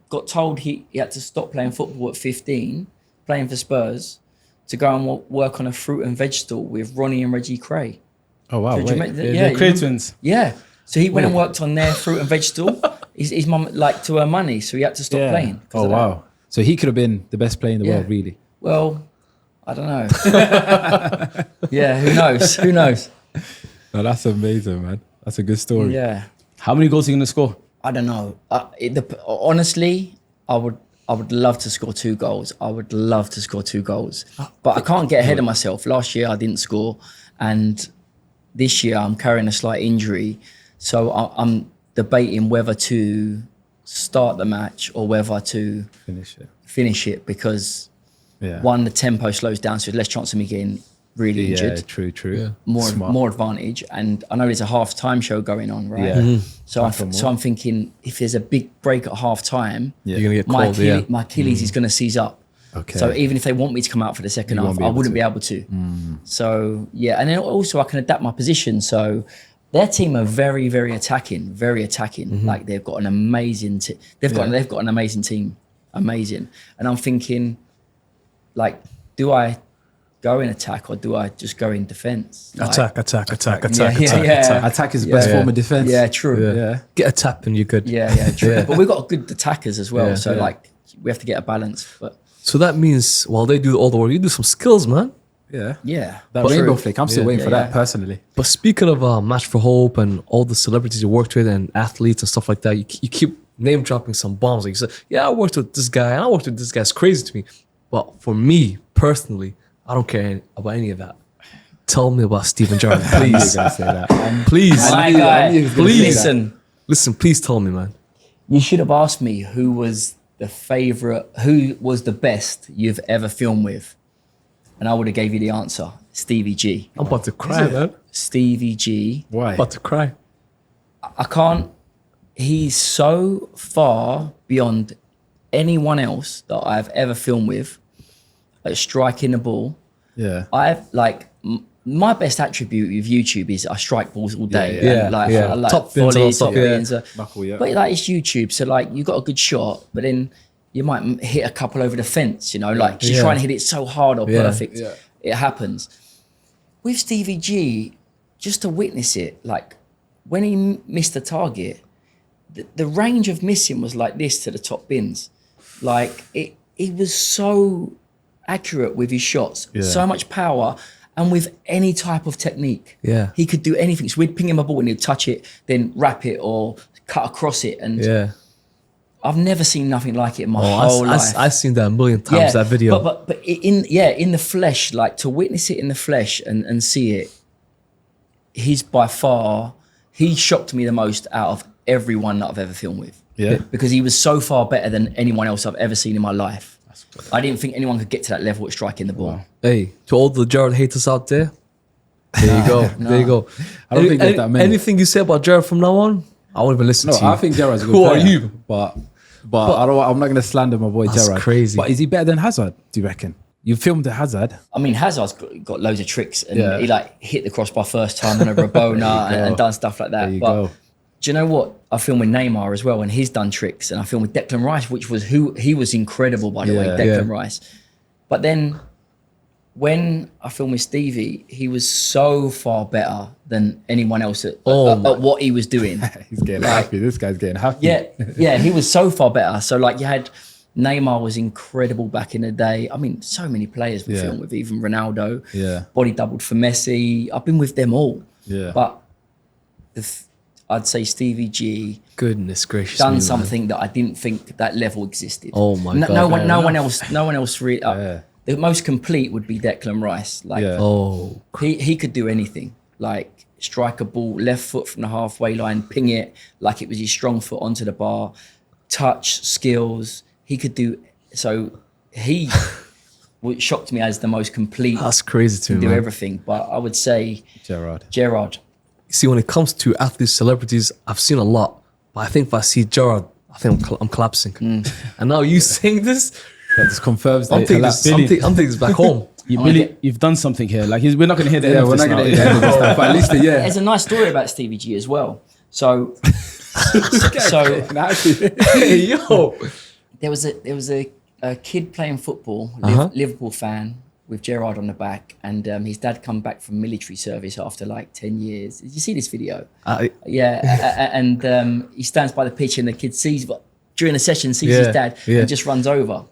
S1: got told he had to stop playing football at 15, playing for Spurs, to go and work on a fruit and veg stall with Ronnie and Reggie Cray.
S4: Oh wow!
S1: So do you remember that?
S2: The Cray twins.
S1: Yeah. So he went and worked on their fruit and veg stall. His mum liked to earn money, so he had to stop playing. 'cause
S4: Oh
S1: of that.
S4: wow! So he could have been the best player in the
S1: Yeah.
S4: world, really.
S1: Well, I don't know. Yeah, who knows? Who knows?
S4: No, that's amazing, man. That's a good story.
S1: Yeah.
S2: How many goals are you going to score?
S1: I don't know. Honestly, I would love to score 2 goals. But I can't get ahead of myself. Last year I didn't score, and this year I'm carrying a slight injury, so I'm debating whether to start the match or whether to finish it because one, the tempo slows down, so there's less chance of me getting really injured.
S4: Yeah, true. Yeah.
S1: More advantage, and I know there's a half-time show going on, right?
S4: Yeah.
S1: So I'm thinking if there's a big break at half-time,
S3: You're gonna get
S1: my
S3: cold.
S1: my Achilles is going to seize up.
S4: Okay.
S1: So even if they want me to come out for the second half, I wouldn't be able to. So yeah, and then also I can adapt my position. So their team are very, very attacking. Like they've got an amazing they've got an amazing team, amazing. And I'm thinking, like, do I go in attack or do I just go in defense? Like,
S3: Attack.
S1: Yeah.
S4: Attack is the best form of defense.
S1: Yeah, true.
S4: Yeah.
S3: Get a tap and you're good.
S1: Yeah, true. But we've got good attackers as well.
S3: Yeah.
S1: So like we have to get a balance. But
S3: So that means while they do all the work, you do some skills, man.
S4: Yeah.
S1: yeah.
S4: That
S1: True.
S4: rainbow flick. I'm still waiting for that
S1: yeah.
S4: personally.
S3: But speaking of Match for Hope and all the celebrities you worked with and athletes and stuff like that, you keep name dropping some bombs. Like you said, yeah, I worked with this guy and I worked with this guy. It's crazy to me. But for me personally, I don't care about any of that. Tell me about Stephen Gerrard, please.
S4: You're gonna say that.
S3: Please.
S1: My guy,
S3: Please.
S1: listen,
S3: Please tell me, man.
S1: you should have asked me who was the best you've ever filmed with. And I would have gave you the answer. Stevie G.
S3: I'm about to cry, man.
S1: Stevie G.
S4: Why?
S3: About to cry.
S1: I can't. He's so far beyond anyone else that I've ever filmed with at striking the ball.
S4: Yeah.
S1: My best attribute with YouTube is I strike balls all day.
S3: Yeah,
S1: And like,
S3: yeah.
S1: I like
S3: Top bins and all
S1: volley,
S3: stuff,
S1: top
S3: yeah.
S1: bins.
S4: Knuckle, yeah.
S1: But like it's YouTube, so like you got a good shot, but then you might hit a couple over the fence, you know, like she's
S3: Yeah.
S1: trying to hit it so hard or
S3: Yeah.
S1: perfect.
S4: Yeah.
S1: It happens. With Stevie G, just to witness it, like when he missed the target, the range of missing was like this to the top bins. Like he was so accurate with his shots, so much power, and with any type of technique.
S3: Yeah.
S1: He could do anything. So we'd ping him a ball and he'd touch it, then wrap it or cut across it. And
S3: Yeah.
S1: I've never seen nothing like it in my whole life.
S3: I've seen that a million times, that video.
S1: But in the flesh, like to witness it in the flesh and see it, he shocked me the most out of everyone that I've ever filmed with.
S4: Yeah.
S1: Because he was so far better than anyone else I've ever seen in my life. I didn't think anyone could get to that level at striking the ball.
S3: Hey, to all the Jared haters out there, there you go. There you go.
S4: I don't think there's that many.
S3: Anything you say about Jared from now on, I won't even listen
S4: No,
S3: to you.
S4: I think Gerard's a good
S3: Who
S4: player.
S3: are you?
S4: But I don't. I'm not going to slander my boy
S3: That's
S4: Gerard.
S3: crazy.
S4: But is he better than Hazard? Do you reckon? You filmed the Hazard.
S1: I mean, Hazard's got loads of tricks, and
S4: Yeah.
S1: he like hit the crossbar first time on a Rabona and done stuff like that.
S4: There you
S1: But
S4: go.
S1: do you know what? I filmed with Neymar as well, and he's done tricks. And I filmed with Declan Rice, which was he was incredible, by the way,
S4: Yeah.
S1: Declan
S3: Yeah.
S1: Rice. But then when I filmed with Stevie, he was so far better than anyone else at what he was doing.
S4: He's getting happy. This guy's getting happy.
S1: Yeah, he was so far better. So like you had Neymar was incredible back in the day. I mean, so many players we
S4: Yeah.
S1: filmed with, even Ronaldo.
S4: Yeah.
S1: Body doubled for Messi. I've been with them all.
S4: Yeah.
S1: But I'd say Stevie G
S3: Goodness gracious.
S1: done
S3: me, man.
S1: something that I didn't think that level existed.
S3: Oh my God.
S1: No one else really.
S4: Yeah.
S1: The most complete would be Declan Rice. Like
S4: Yeah.
S3: Oh,
S1: he could do anything. Like strike a ball, left foot from the halfway line, ping it like it was his strong foot onto the bar, touch, skills. He could do. So he shocked me as the most complete.
S3: that's crazy to me,
S1: do
S3: man.
S1: everything. But I would say
S4: Gerard.
S3: See, when it comes to athletes, celebrities, I've seen a lot. But I think if I see Gerard, I think I'm collapsing. And now you saying this,
S4: That just confirms
S3: I'm
S4: that.
S3: thinking this back home.
S2: You've done something here. Like we're not going to hear the end
S4: Yeah,
S2: of
S4: we're
S2: this
S4: not
S2: now.
S4: going to end this stuff. But at least, yeah.
S1: there's a nice story about Stevie G as well. So
S3: Hey, yo.
S1: there was a kid playing football, Liverpool fan, with Gerard on the back, and his dad come back from military service after like 10 years. Did you see this video? Yeah, and he stands by the pitch, and the kid during the session sees his dad and just runs over.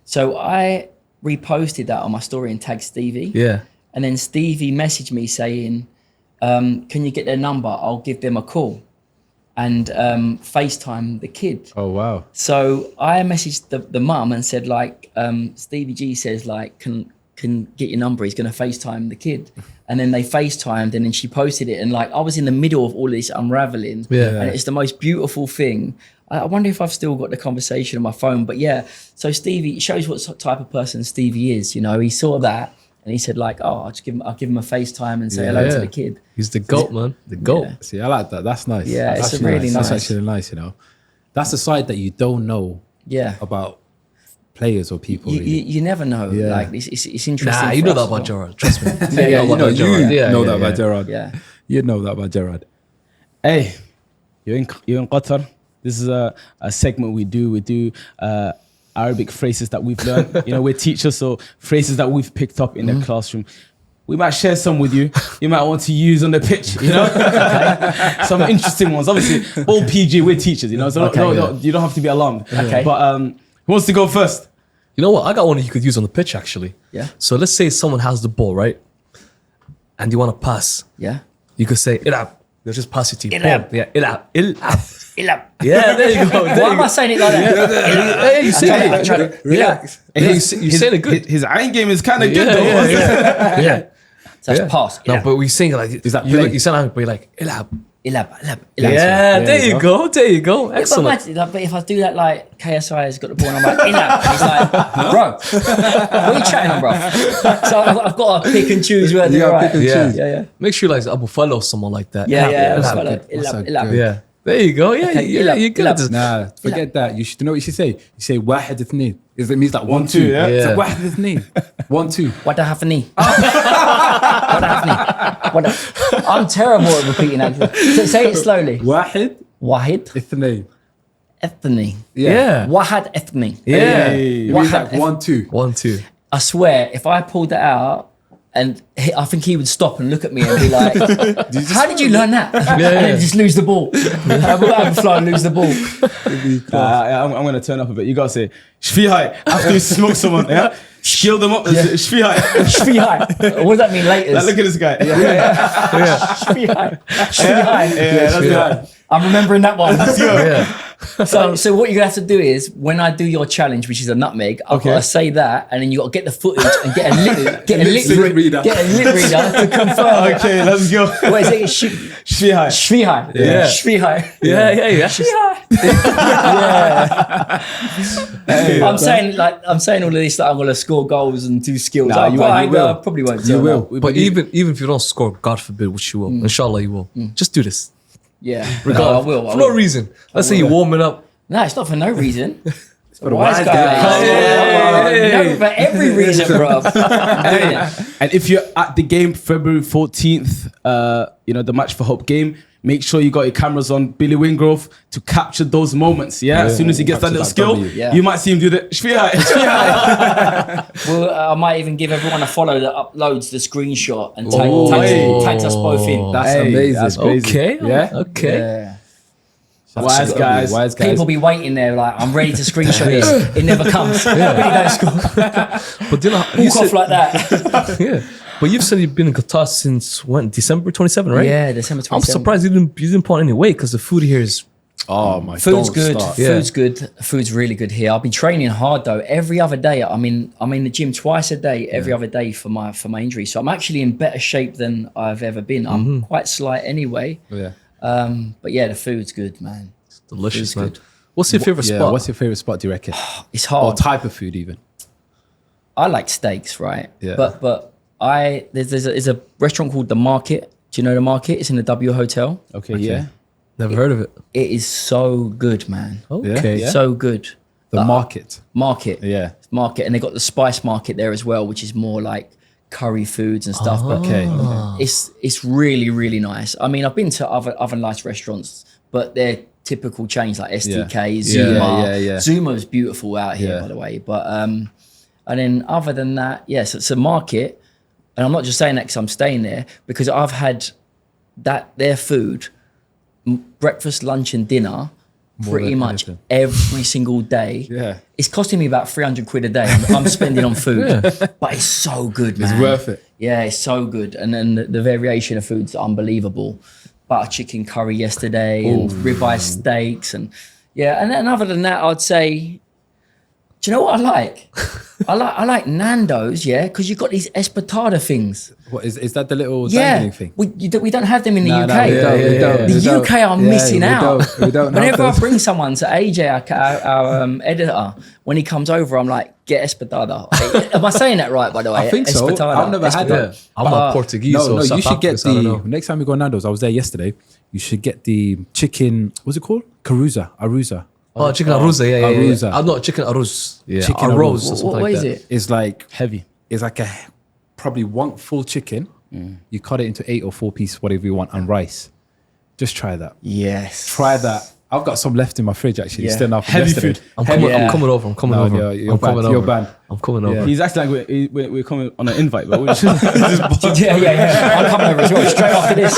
S1: So I reposted that on my story and tagged Stevie.
S3: Yeah.
S1: And then Stevie messaged me saying, can you get their number? I'll give them a call. And FaceTime the kid.
S4: Oh, wow.
S1: So I messaged the mum and said, like, Stevie G says, like, can get your number. He's going to FaceTime the kid. And then they FaceTimed, and then she posted it. And like, I was in the middle of all this unraveling.
S3: Yeah.
S1: And it's the most beautiful thing. I wonder if I've still got the conversation on my phone. But yeah, so Stevie, it shows what type of person Stevie is. You know, he saw that and he said, like, oh, I'll give him a FaceTime and say hello to the kid.
S3: He's the GOAT, man. The GOAT.
S1: Yeah.
S4: See, I like that. That's nice.
S1: Yeah,
S4: that's
S1: it's really nice.
S4: That's actually nice, you know. That's a side that you don't know
S1: Yeah.
S4: about players or people. Really.
S1: You never know.
S4: Yeah.
S1: Like, it's interesting.
S3: Nah,
S1: for
S3: you know
S1: us
S3: that
S1: as
S3: about
S1: well.
S3: Gerard. Trust me.
S4: Yeah, you know,
S3: Yeah,
S4: that about Gerard.
S1: Yeah.
S4: You know that about Gerard.
S2: Hey, you're in Qatar. This is a segment we do. We do Arabic phrases that we've learned. You know, we're teachers, so phrases that we've picked up in the classroom. We might share some with you. You might want to use on the pitch, you know? Some interesting ones. Obviously, all PG, we're teachers, you know? So you don't have to be alarmed.
S1: Okay.
S2: But who wants to go first?
S3: You know what? I got one you could use on the pitch, actually.
S1: Yeah.
S3: So let's say someone has the ball, right? And you want to pass.
S1: Yeah.
S3: You could say, ilab. They'll just pass it to you.
S1: Ilab.
S3: Boom. Yeah, ilab. Ilab.
S1: Ilab.
S3: Yeah, there you go.
S1: Why am I saying it like that?
S3: Hey, you say
S1: Try
S3: it.
S1: to relax.
S3: Yeah, you said it good.
S2: His iron game is kind of good, though.
S3: Yeah.
S1: So that's pass.
S3: No,
S1: Ilab.
S3: but we sing like,
S4: Is that
S3: you,
S4: play?
S3: you sound like, but you're like, ilab.
S1: Ilab.
S3: Yeah, there you go. There you go.
S1: But
S3: Excellent.
S1: imagine, like, but if I do that, like KSI has got the ball, and I'm like, Ilab. And he's like, bro, what are you chatting on, bro? So I've got to pick and choose where they're right. Yeah.
S3: Make sure you like Abu Fala or someone like that.
S1: Yeah.
S4: Ilab.
S3: Yeah. There you go. Yeah,
S1: Okay,
S3: yeah, you got this.
S4: Nah, forget that. You should know what you should say. You say واحد اثنين. It means like 1, 2.
S2: yeah.
S4: It's
S3: Yeah.
S4: like واحد اثنين. 1, 2.
S1: What happened? I'm terrible at repeating that. So say it slowly.
S4: واحد
S1: Wahid
S4: اثنين.
S1: ethni.
S3: Yeah.
S1: Wahad ethni.
S3: Yeah.
S4: It means like 1, 2.
S3: 1, 2.
S1: I swear, if I pulled that out, and I think he would stop and look at me and be like, "How did you learn that?" And then just lose the ball. I would fly and lose the ball.
S2: I'm going to turn up a bit. You got to say, Shfihai, after you smoke someone, yeah? Skill them up. Shfihai.
S1: Shvihai. What does that mean later?
S2: Like, look at this guy.
S1: Shvihai. Shvihai.
S2: Yeah, that's good.
S1: I'm remembering that one.
S3: Yeah.
S1: So what you're gonna have to do is when I do your challenge, which is a nutmeg, I've got to say that, and then you got to get the footage and get a lip reader to confirm.
S2: Okay, let's go.
S1: What is it?
S2: Shfihai.
S1: Shvihai.
S3: Yeah.
S1: Shvihai.
S3: Yeah.
S1: Yeah. I'm saying all of this that I'm gonna score goals and do skills.
S2: Nah, you will.
S1: I probably won't.
S4: You will.
S3: But even if you don't score, God forbid, which you will, inshallah you will. Just do this.
S1: Yeah.
S3: Regardless,
S1: No, I will.
S3: for no reason. Let's say you're warming up.
S1: No, it's not for no reason. It's for the
S4: Wise
S1: Wise
S4: Guys.
S1: Guys. No, for every reason, bro. I'm doing it.
S2: And if you're at the game February 14th, the Match for Hope game, make sure you got your cameras on Billy Wingrove to capture those moments. Yeah, as soon as he gets that little skill,
S1: Yeah.
S2: you might see him do the Shfihai.
S1: Well, I might even give everyone a follow that uploads the screenshot and tags us both in.
S4: That's amazing.
S2: That's crazy.
S3: Okay.
S4: Yeah?
S3: Okay.
S1: Yeah.
S2: Wise guys.
S4: Wise guys.
S1: People be waiting there like, I'm ready to screenshot this. It never comes. Really don't score.
S3: But you know,
S1: Walk off like that.
S3: yeah. But you've said you've been in Qatar since when? December 27, right?
S1: Yeah, December 27th.
S3: I'm surprised you didn't put on any weight because the food here is.
S4: Oh my.
S1: Food's
S4: don't
S1: good.
S4: start.
S3: Yeah.
S1: Food's good. Food's really good here. I've been training hard though. Every other day, I'm in the gym twice a day. Every other day for my injury. So I'm actually in better shape than I've ever been. I'm quite slight anyway.
S4: Yeah.
S1: But yeah, the food's good, man.
S3: It's delicious,
S1: Food's
S3: man.
S1: good.
S3: What's your favorite
S4: Yeah.
S3: spot?
S4: What's your favorite spot? Do you reckon?
S1: It's
S4: Or
S1: hard.
S4: type of food even?
S1: I like steaks, right?
S4: Yeah.
S1: But there's a restaurant called The Market. Do you know The Market? It's in the W Hotel.
S2: Okay, yeah.
S3: Never heard of it.
S1: It is so good, man.
S3: Okay.
S4: Yeah.
S1: So good.
S4: The market.
S1: Market.
S4: Yeah.
S1: Market. And they got the spice market there as well, which is more like curry foods and stuff. But
S4: Okay.
S1: it's really, really nice. I mean, I've been to other nice restaurants, but they're typical chains like STK, Zuma.
S4: Yeah.
S1: Zuma's beautiful out here,
S4: Yeah.
S1: by the way. But and then other than that, yes, it's a market. And I'm not just saying that because I'm staying there, because I've had their food, breakfast, lunch, and dinner pretty
S4: than
S1: much
S4: anything.
S1: every single day.
S4: Yeah.
S1: It's costing me about 300 quid a day I'm spending on food, but it's so good, man.
S4: It's worth it.
S1: Yeah, it's so good. And then the variation of food's unbelievable. Butter chicken curry yesterday and ribeye steaks. And yeah, and then other than that, I'd say, do you know what I like? I like Nando's, yeah, because you've got these espetada things.
S4: What is that the little
S1: Yeah,
S4: dangling thing?
S1: we don't have them in the
S4: No,
S1: UK.
S4: no, we don't.
S1: The
S4: We don't.
S1: UK are
S4: Yeah,
S1: missing out.
S4: We don't have
S1: Whenever I
S4: those.
S1: bring someone to AJ, our editor, when he comes over, I'm like, get espetada. Am I saying that right, by the way?
S4: I think so.
S1: Espetada.
S4: I've never had that.
S3: I'm not Portuguese,
S4: No,
S3: so South
S4: you should get
S3: African, so I don't
S4: the
S3: know.
S4: next time we go to Nando's. I was there yesterday. You should get the chicken. What's it called? Arusa.
S3: Oh, chicken arusa, yeah.
S4: Arusa.
S3: I'm not chicken arroz. Yeah,
S4: Chicken
S3: arroz
S4: arroz.
S3: or something
S1: What
S3: like
S1: is
S3: that.
S1: it?
S4: It's like
S2: Heavy.
S4: it's like a probably one full chicken. You cut it into 8 or 4 pieces, whatever you want, and rice. Just try that.
S1: Yes.
S4: Try that. I've got some left in my fridge actually.
S1: Yeah.
S4: Still enough.
S2: Heavy
S4: yesterday.
S2: food.
S3: I'm
S1: Heavy,
S3: coming
S1: yeah.
S3: over. I'm coming
S4: No,
S3: over.
S4: you're
S3: I'm
S4: banned.
S3: coming
S4: You're
S3: over.
S4: banned.
S3: I'm coming over.
S2: He's acting like we're coming on an invite, but we're just
S1: Yeah. I'm coming over as well, straight after this.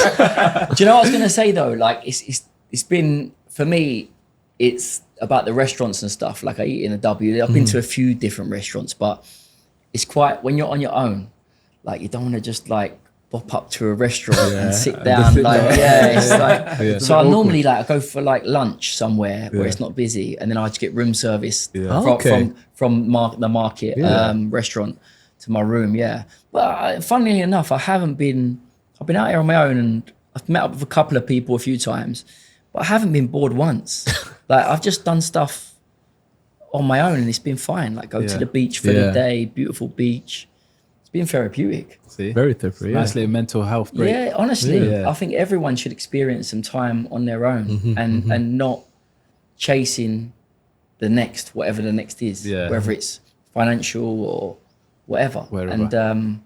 S1: Do you know what I was going to say though? Like, it's been, for me, it's about the restaurants and stuff. Like I eat in a W. I've been to a few different restaurants, but it's quite, when you're on your own, like you don't want to just like pop up to a restaurant and sit down.
S4: sit
S1: Like,
S4: down.
S1: it's like,
S4: Yeah.
S1: so I normally like, I go for like lunch somewhere where it's not busy, and then I just get room service
S3: Oh, okay.
S1: from the market restaurant to my room. Yeah. But funnily enough, I've been out here on my own, and I've met up with a couple of people a few times, but I haven't been bored once. Like I've just done stuff on my own and it's been fine. Like go to the beach for the day, beautiful beach. It's been therapeutic.
S4: See?
S3: Very therapeutic.
S4: Nice little mental health break.
S1: Yeah, honestly, I think everyone should experience some time on their own and not chasing the next, whatever the next is, whether it's financial or whatever.
S4: Wherever.
S1: And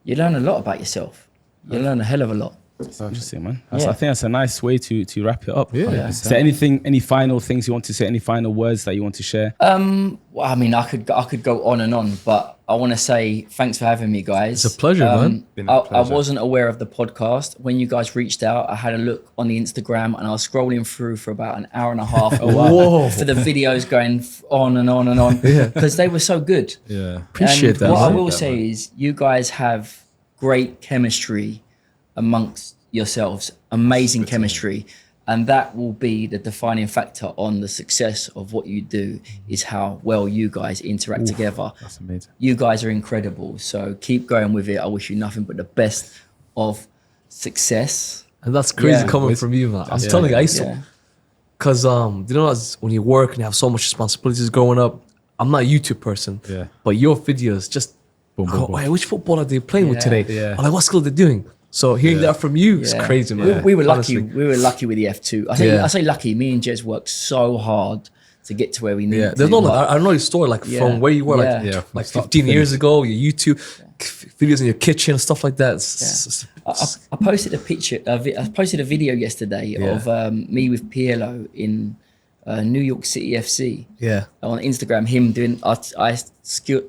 S1: you learn a lot about yourself. You learn a hell of a lot.
S2: Interesting, man. I think that's a nice way to wrap it up.
S3: Yeah.
S2: Is there any final things you want to say? Any final words that you want to share?
S1: Well, I mean, I could go on and on, but I want to say thanks for having me, guys.
S3: It's a pleasure, man.
S4: Been a
S1: I
S4: pleasure.
S1: wasn't aware of the podcast. When you guys reached out, I had a look on the Instagram and I was scrolling through for about an hour and a half for the videos going on and on and on because they were so good.
S4: Yeah.
S3: Appreciate
S1: And
S3: that.
S1: what I
S3: man.
S1: will say is you guys have great chemistry amongst yourselves, amazing chemistry. And that will be the defining factor on the success of what you do is how well you guys interact together.
S4: That's amazing.
S1: You guys are incredible. So keep going with it. I wish you nothing but the best of success.
S3: And that's crazy
S1: Yeah.
S3: coming from you, man. I was telling you, I used to, because you know, as when you work and you have so much responsibilities growing up, I'm not a YouTube person.
S4: Yeah.
S3: But your videos just,
S4: Boom, boom, boom.
S3: Hey, which footballer are they playing with today?
S4: Yeah.
S3: I'm like, what skill are they doing? So hearing that from you is
S1: Yeah.
S3: crazy, man.
S1: We were lucky.
S3: Honestly.
S1: We were lucky with the F2. I say lucky. Me and Jez worked so hard to get to where we need
S3: Yeah,
S1: to.
S3: there's no,
S1: but-
S3: I know your story, like from where you were,
S1: Yeah.
S3: like,
S1: Yeah,
S4: from
S3: like
S4: start to
S3: 15 years
S4: finish.
S3: ago, your YouTube videos in your kitchen, stuff like that.
S1: I posted a picture. I posted a video yesterday of me with Pirlo in New York City FC
S3: Yeah.
S1: on Instagram. Him doing. I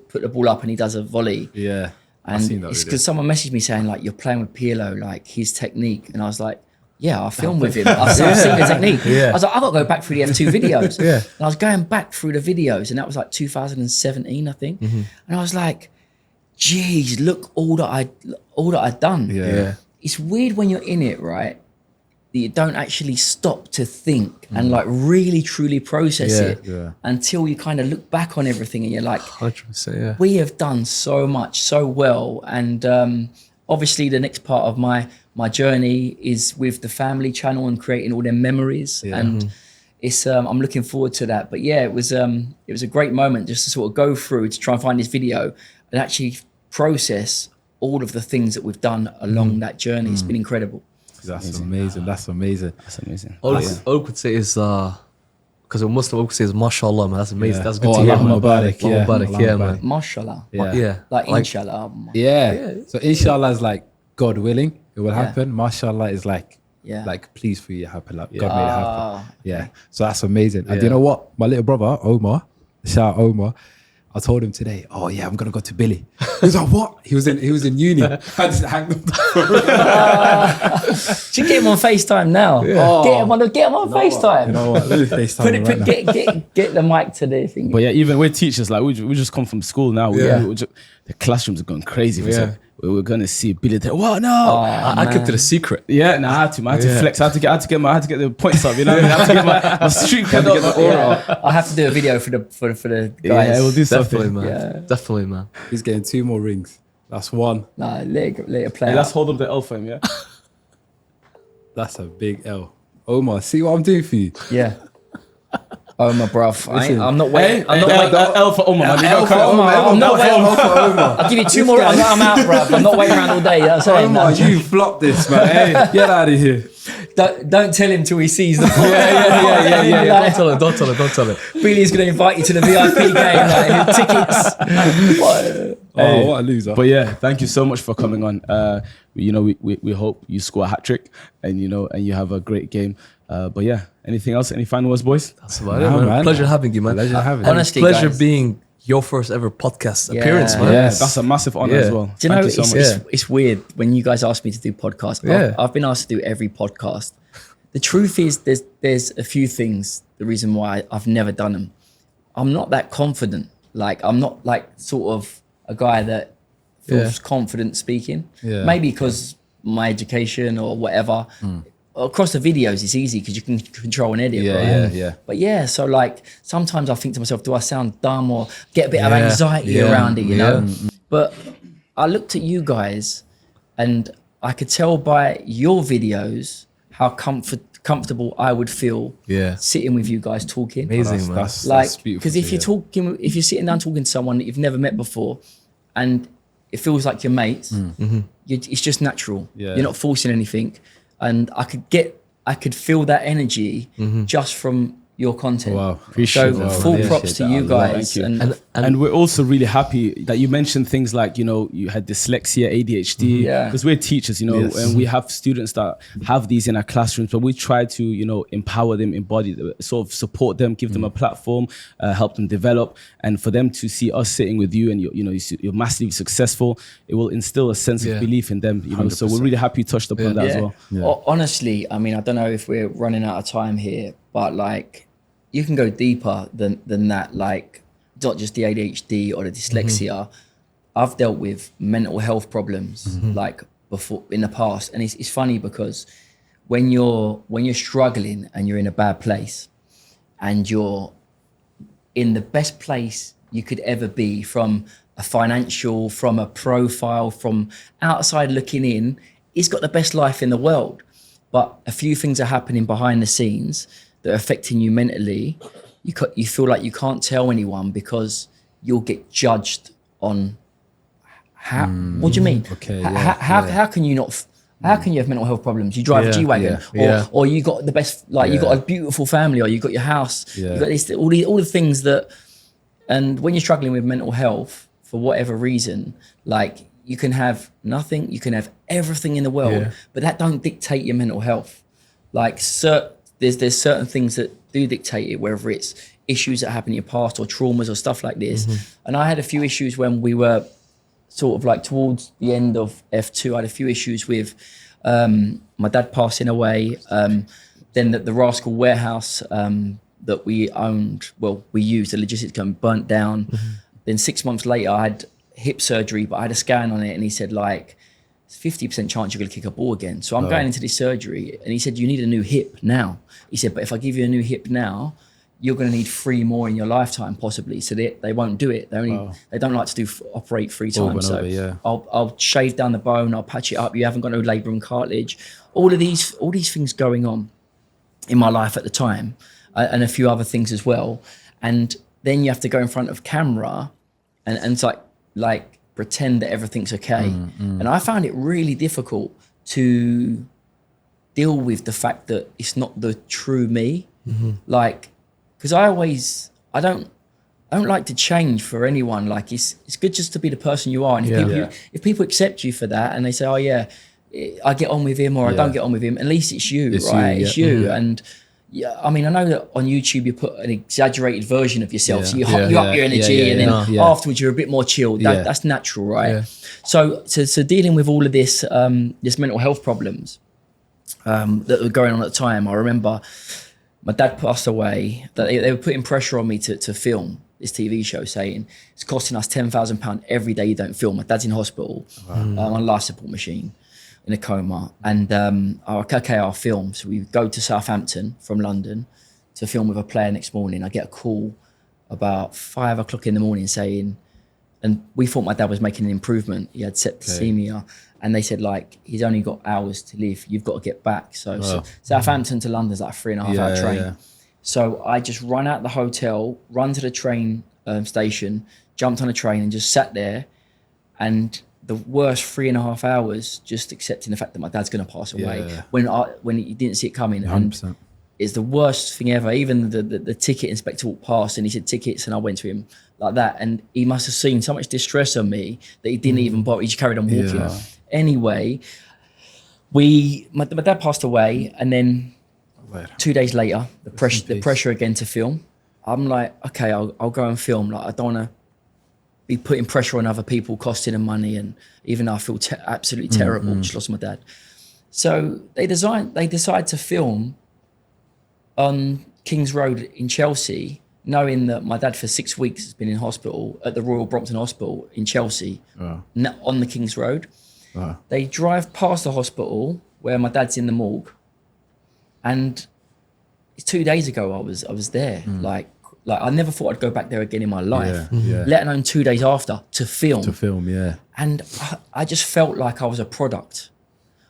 S1: put the ball up and he does a volley.
S4: Yeah. I've
S1: And
S4: seen that
S1: it's
S4: video.
S1: because someone messaged me saying like, you're playing with Pirlo, like his technique. And I was like, yeah, I filmed with him. I've seen the technique.
S3: Yeah.
S1: I was like, I've got to go back through the F2 videos.
S3: Yeah.
S1: And I was going back through the videos and that was like 2017, I think. And I was like, geez, look all that I'd done.
S4: Yeah.
S1: It's weird when you're in it, right? That you don't actually stop to think and like really truly process it until you kind of look back on everything and you're like,
S3: 100%, yeah.
S1: we have done so much so well. And obviously the next part of my journey is with the family channel and creating all their memories. And it's I'm looking forward to that. But yeah, it was a great moment just to sort of go through to try and find this video and actually process all of the things that we've done along that journey. It's been incredible.
S4: That's amazing. That's amazing.
S2: That's amazing.
S3: All I could say is, because a Muslim, all could say is mashallah, man. That's amazing.
S4: Yeah.
S3: That's good
S4: Oh,
S3: to hear,
S4: Allahumma
S3: man.
S4: barik, yeah.
S3: Allahumma barik, yeah,
S4: Allahumma
S3: man.
S1: Mashallah.
S4: Yeah.
S3: Yeah.
S1: Like inshallah.
S4: Yeah. So inshallah is like God willing, it will happen. Mashallah is like please for you to happen. Like God made it happen. Yeah. So that's amazing. And you know what? My little brother, Omar, shout out Omar. I told him today, oh yeah, I'm gonna go to Billy. He was like, what? He was in uni. I just hanged up.
S1: Should get him on FaceTime now.
S4: Oh.
S1: Get him on FaceTime.
S4: You know what? Let me FaceTime
S1: Put
S4: him
S1: it,
S4: right now.
S1: get the mic to the thing.
S2: But yeah, even we're teachers, like we just come from school now. The classrooms are going crazy.
S3: Yeah.
S2: We're gonna see Billy there. What? No.
S3: I kept it a secret.
S2: Yeah, no, I had to flex. I had to get the points up. You know, what I mean? I had to get my street cred, get the aura up.
S1: I have to do a video for the guys.
S2: Yeah, we'll do
S3: Definitely,
S2: something.
S3: man.
S1: Yeah.
S3: Definitely, man.
S4: He's getting 2 more rings. That's 1.
S1: Nah, let it play.
S2: Hey, let's
S1: out.
S2: hold up the L for him. Yeah.
S4: That's a big L. Omar, see what I'm doing for you?
S1: Yeah. Oh my bruv,
S4: Listen.
S1: I'm not waiting. I'm not
S2: L,
S1: waiting.
S2: L for Omar. Man. You
S1: L
S2: gotta
S1: for
S2: cut it.
S1: Omar. I'm not waiting.
S4: Omar.
S1: I'll give you 2 more. I'm out, bruv. I'm not waiting around all day. That's all.
S4: Omar, you flopped this, man. Hey, get out of here.
S1: Don't tell him till he sees the.
S3: Yeah. Don't tell him.
S1: Billy's gonna invite you to the VIP game, like tickets. What?
S4: Oh, what a loser.
S2: But yeah, thank you so much for coming on. You know, we hope you score a hat trick and you have a great game. But yeah, anything else? Any final words, boys?
S3: That's about
S4: Nah,
S3: it, man.
S4: man.
S3: Pleasure having you, man.
S4: Pleasure having you.
S1: Honestly,
S3: Pleasure
S1: guys.
S3: being your first ever podcast
S1: Yeah.
S3: appearance, man.
S2: Yeah,
S4: Yes.
S2: that's a massive honor
S3: Yeah.
S2: as well.
S1: Do you know,
S2: Thank you so much.
S1: it's weird when you guys ask me to do podcasts.
S3: Yeah.
S1: I've been asked to do every podcast. The truth is there's a few things, the reason why I've never done them. I'm not that confident. Like, I'm not like sort of a guy that feels confident speaking.
S4: Yeah.
S1: Maybe because my education or whatever. Across the videos, it's easy because you can control and edit, right?
S4: Yeah.
S1: But yeah, so like sometimes I think to myself, do I sound dumb or get a bit of
S3: Yeah.
S1: anxiety
S3: Yeah.
S1: around it, you know? But I looked at you guys and I could tell by your videos how comfortable I would feel sitting with you guys talking.
S3: Amazing, man.
S4: That's
S1: Like,
S4: beautiful
S1: because
S4: to
S1: if
S4: hear.
S1: if you're sitting down talking to someone that you've never met before, and it feels like you're mates, it's just natural.
S4: Yeah.
S1: You're not forcing anything, and I could feel that energy just from your content.
S4: Wow, appreciate
S1: So
S4: that.
S1: full
S4: Appreciate
S1: props to
S4: that
S1: you
S4: a lot.
S1: guys.
S2: Thank you.
S1: And
S2: And we're also really happy that you mentioned things like, you know, you had dyslexia, ADHD,
S1: Yeah.
S2: because we're teachers, you know,
S4: Yes.
S2: and we have students that have these in our classrooms, but we try to, you know, empower them, embody them, sort of support them, give them a platform, help them develop. And for them to see us sitting with you and you're massively successful, it will instill a sense of belief in them, you know. So we're really happy you touched upon that as well.
S1: Honestly, I mean, I don't know if we're running out of time here, but like, you can go deeper than that. Like, not just the ADHD or the dyslexia. I've dealt with mental health problems like before in the past, and it's funny because when you're struggling and you're in a bad place, and you're in the best place you could ever be from a financial, from a profile, from outside looking in, he's got the best life in the world. But a few things are happening behind the scenes that are affecting you mentally. You feel like you can't tell anyone because you'll get judged on how. What do you mean?
S4: Okay,
S1: How can you not? How can you have mental health problems? You drive a G-Wagon, or you got the best, like you got a beautiful family, or you got your house. You got this, all the things that. And when you're struggling with mental health for whatever reason, like you can have nothing, you can have everything in the world, but that don't dictate your mental health. Like there's certain things that do dictate it, whether it's issues that happen in your past or traumas or stuff like this. And I had a few issues when we were sort of like towards the end of F2. I had a few issues with my dad passing away, then the Rascal warehouse that we owned, well, we used, the logistics company, burnt down. Then 6 months later, I had hip surgery, but I had a scan on it, and he said, like, it's 50% chance you're going to kick a ball again. So I'm going into this surgery, and he said, you need a new hip now. He said, but if I give you a new hip now, you're going to need 3 more in your lifetime, possibly. So they won't do it. They don't like to operate 3 times. I'll shave down the bone, I'll patch it up. You haven't got no labrum cartilage. All these things going on in my life at the time, and a few other things as well. And then you have to go in front of camera and it's like pretend that everything's okay. And I found it really difficult to deal with the fact that it's not the true me. Like, because I don't like to change for anyone. Like, it's good just to be the person you are. And if people accept you for that, and they say, oh yeah, I get on with him, or I don't get on with him, at least it's you, right? It's you. And yeah, I mean, I know that on YouTube you put an exaggerated version of yourself, so you up your energy, and then afterwards you're a bit more chilled. That's natural, right? So dealing with all of this mental health problems that were going on at the time, I remember my dad passed away. That they were putting pressure on me to film this TV show, saying it's costing us £10,000 every day you don't film. My dad's in hospital on a life support machine, in a coma, and I'll film. So we go to Southampton from London to film with a player next morning. I get a call about 5 o'clock in the morning saying, and we thought my dad was making an improvement. He had septicemia, and they said, like, he's only got hours to live. You've got to get back. So Southampton to London's like a 3.5 hour train. So I just run out the hotel, run to the train station, jumped on a train, and just sat there, and the worst 3.5 hours just accepting the fact that my dad's going to pass away when he didn't see it coming.
S4: 100%.
S1: And it's the worst thing ever. Even the ticket inspector walked past and he said tickets, and I went to him like that, and he must have seen so much distress on me that he didn't even bother. He just carried on walking. Anyway, my dad passed away, and then 2 days later, the pressure again to film. I'm like, okay, I'll go and film. Like, I don't want to be putting pressure on other people, costing them money, and even though I feel absolutely terrible, just lost my dad. So they decide to film on King's Road in Chelsea, knowing that my dad for 6 weeks has been in hospital at the Royal Brompton Hospital in Chelsea, on the King's Road. They drive past the hospital where my dad's in the morgue, and 2 days ago I was there. Like I never thought I'd go back there again in my life, let alone 2 days after to film.
S4: To film,
S1: And I just felt like I was a product.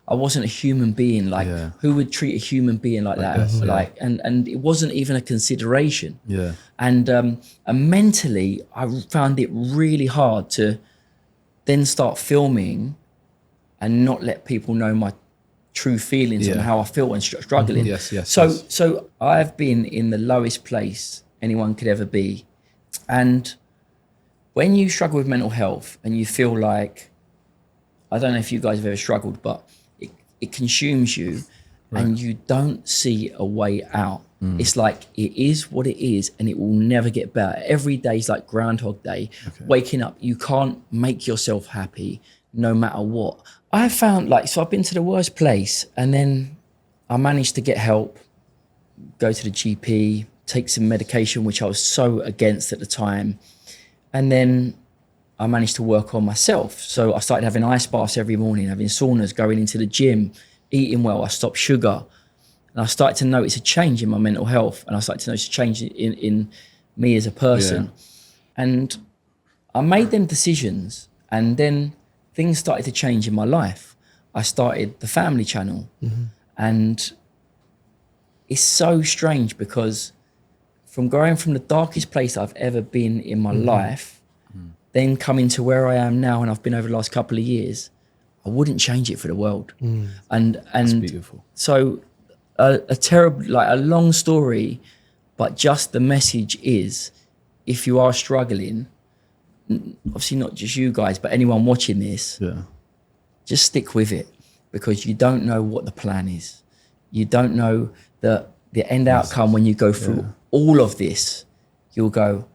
S1: I wasn't a human being. Like, who would treat a human being like that? Like, and it wasn't even a consideration.
S4: Yeah.
S1: And mentally, I found it really hard to then start filming and not let people know my true feelings and how I feel and struggling. So I've been in the lowest place anyone could ever be. And when you struggle with mental health and you feel like, I don't know if you guys have ever struggled, but it consumes you and you don't see a way out. It's like, it is what it is and it will never get better. Every day is like Groundhog Day. Waking up, you can't make yourself happy no matter what. I found so I've been to the worst place and then I managed to get help, go to the GP, take some medication, which I was so against at the time. And then I managed to work on myself. So I started having ice baths every morning, having saunas, going into the gym, eating well. I stopped sugar. And I started to notice a change in my mental health. And I started to notice a change in me as a person. And I made them decisions. And then things started to change in my life. I started the family channel. And it's so strange because from going from the darkest place I've ever been in my life, then coming to where I am now, and I've been over the last couple of years, I wouldn't change it for the world. And
S4: That's beautiful.
S1: So a terrible, a long story, but just the message is, if you are struggling, obviously not just you guys, but anyone watching this, just stick with it, because you don't know what the plan is. You don't know the end outcome. When you go through all of this, you'll go,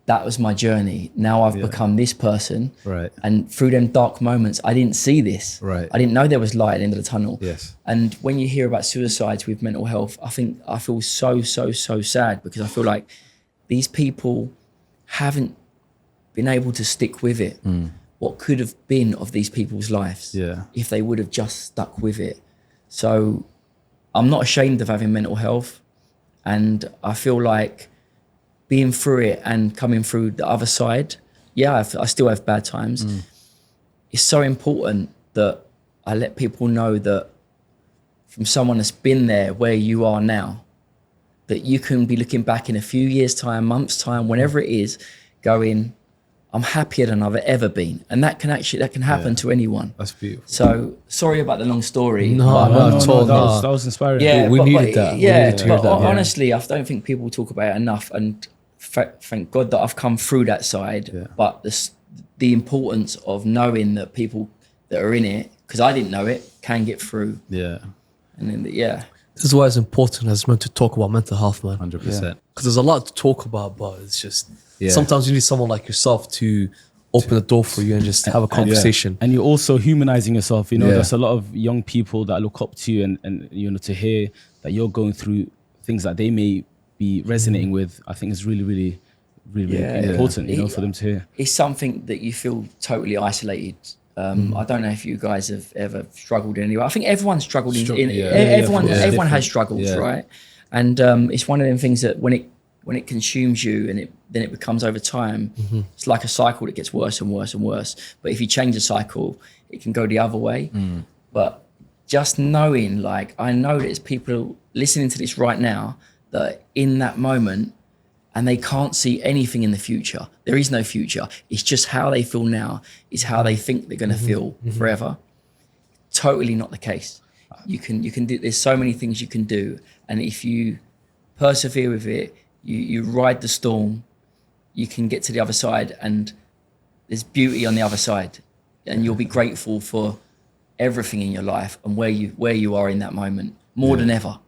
S1: that was my journey. Now I've become this person.
S4: Right.
S1: And through them dark moments, I didn't see this.
S4: Right.
S1: I didn't know there was light at the end of the tunnel.
S4: Yes.
S1: And when you hear about suicides with mental health, I feel so sad, because I feel like these people haven't been able to stick with it. What could have been of these people's lives if they would have just stuck with it. So I'm not ashamed of having mental health. And I feel like being through it and coming through the other side, I still have bad times. It's so important that I let people know that from someone that's been there where you are now, that you can be looking back in a few years' time, months' time, whenever it is, going, I'm happier than I've ever been. And that can happen to anyone.
S4: That's beautiful.
S1: So sorry about the long story.
S2: That was inspiring.
S1: Yeah,
S3: we needed that.
S1: Yeah,
S3: we needed to hear
S1: but
S3: that.
S1: honestly, I don't think people talk about it enough. And thank God that I've come through that side. But the importance of knowing that people that are in it, because I didn't know it, can get through.
S4: Yeah.
S1: And then,
S3: This is why it's important as men to talk about mental health, man.
S4: 100%.
S3: Because there's a lot to talk about, but it's just sometimes you need someone like yourself to open the door for you and just have a conversation.
S2: And you're also humanizing yourself. There's a lot of young people that look up to you, and to hear that you're going through things that they may be resonating with, I think is really, really, really, really important, for them to hear.
S1: It's something that you feel totally isolated. I don't know if you guys have ever struggled in any way. I think everyone's struggled everyone has struggles, right? And it's one of them things that when it consumes you and then it becomes over time, it's like a cycle that gets worse and worse and worse. But if you change the cycle, it can go the other way. But just knowing, I know there's people listening to this right now that are in that moment and they can't see anything in the future. There is no future. It's just how they feel now. It's how they think they're going to feel forever. Totally not the case. You can do, there's so many things you can do. And if you persevere with it, you ride the storm, you can get to the other side, and there's beauty on the other side. And you'll be grateful for everything in your life and where you are in that moment, more than ever.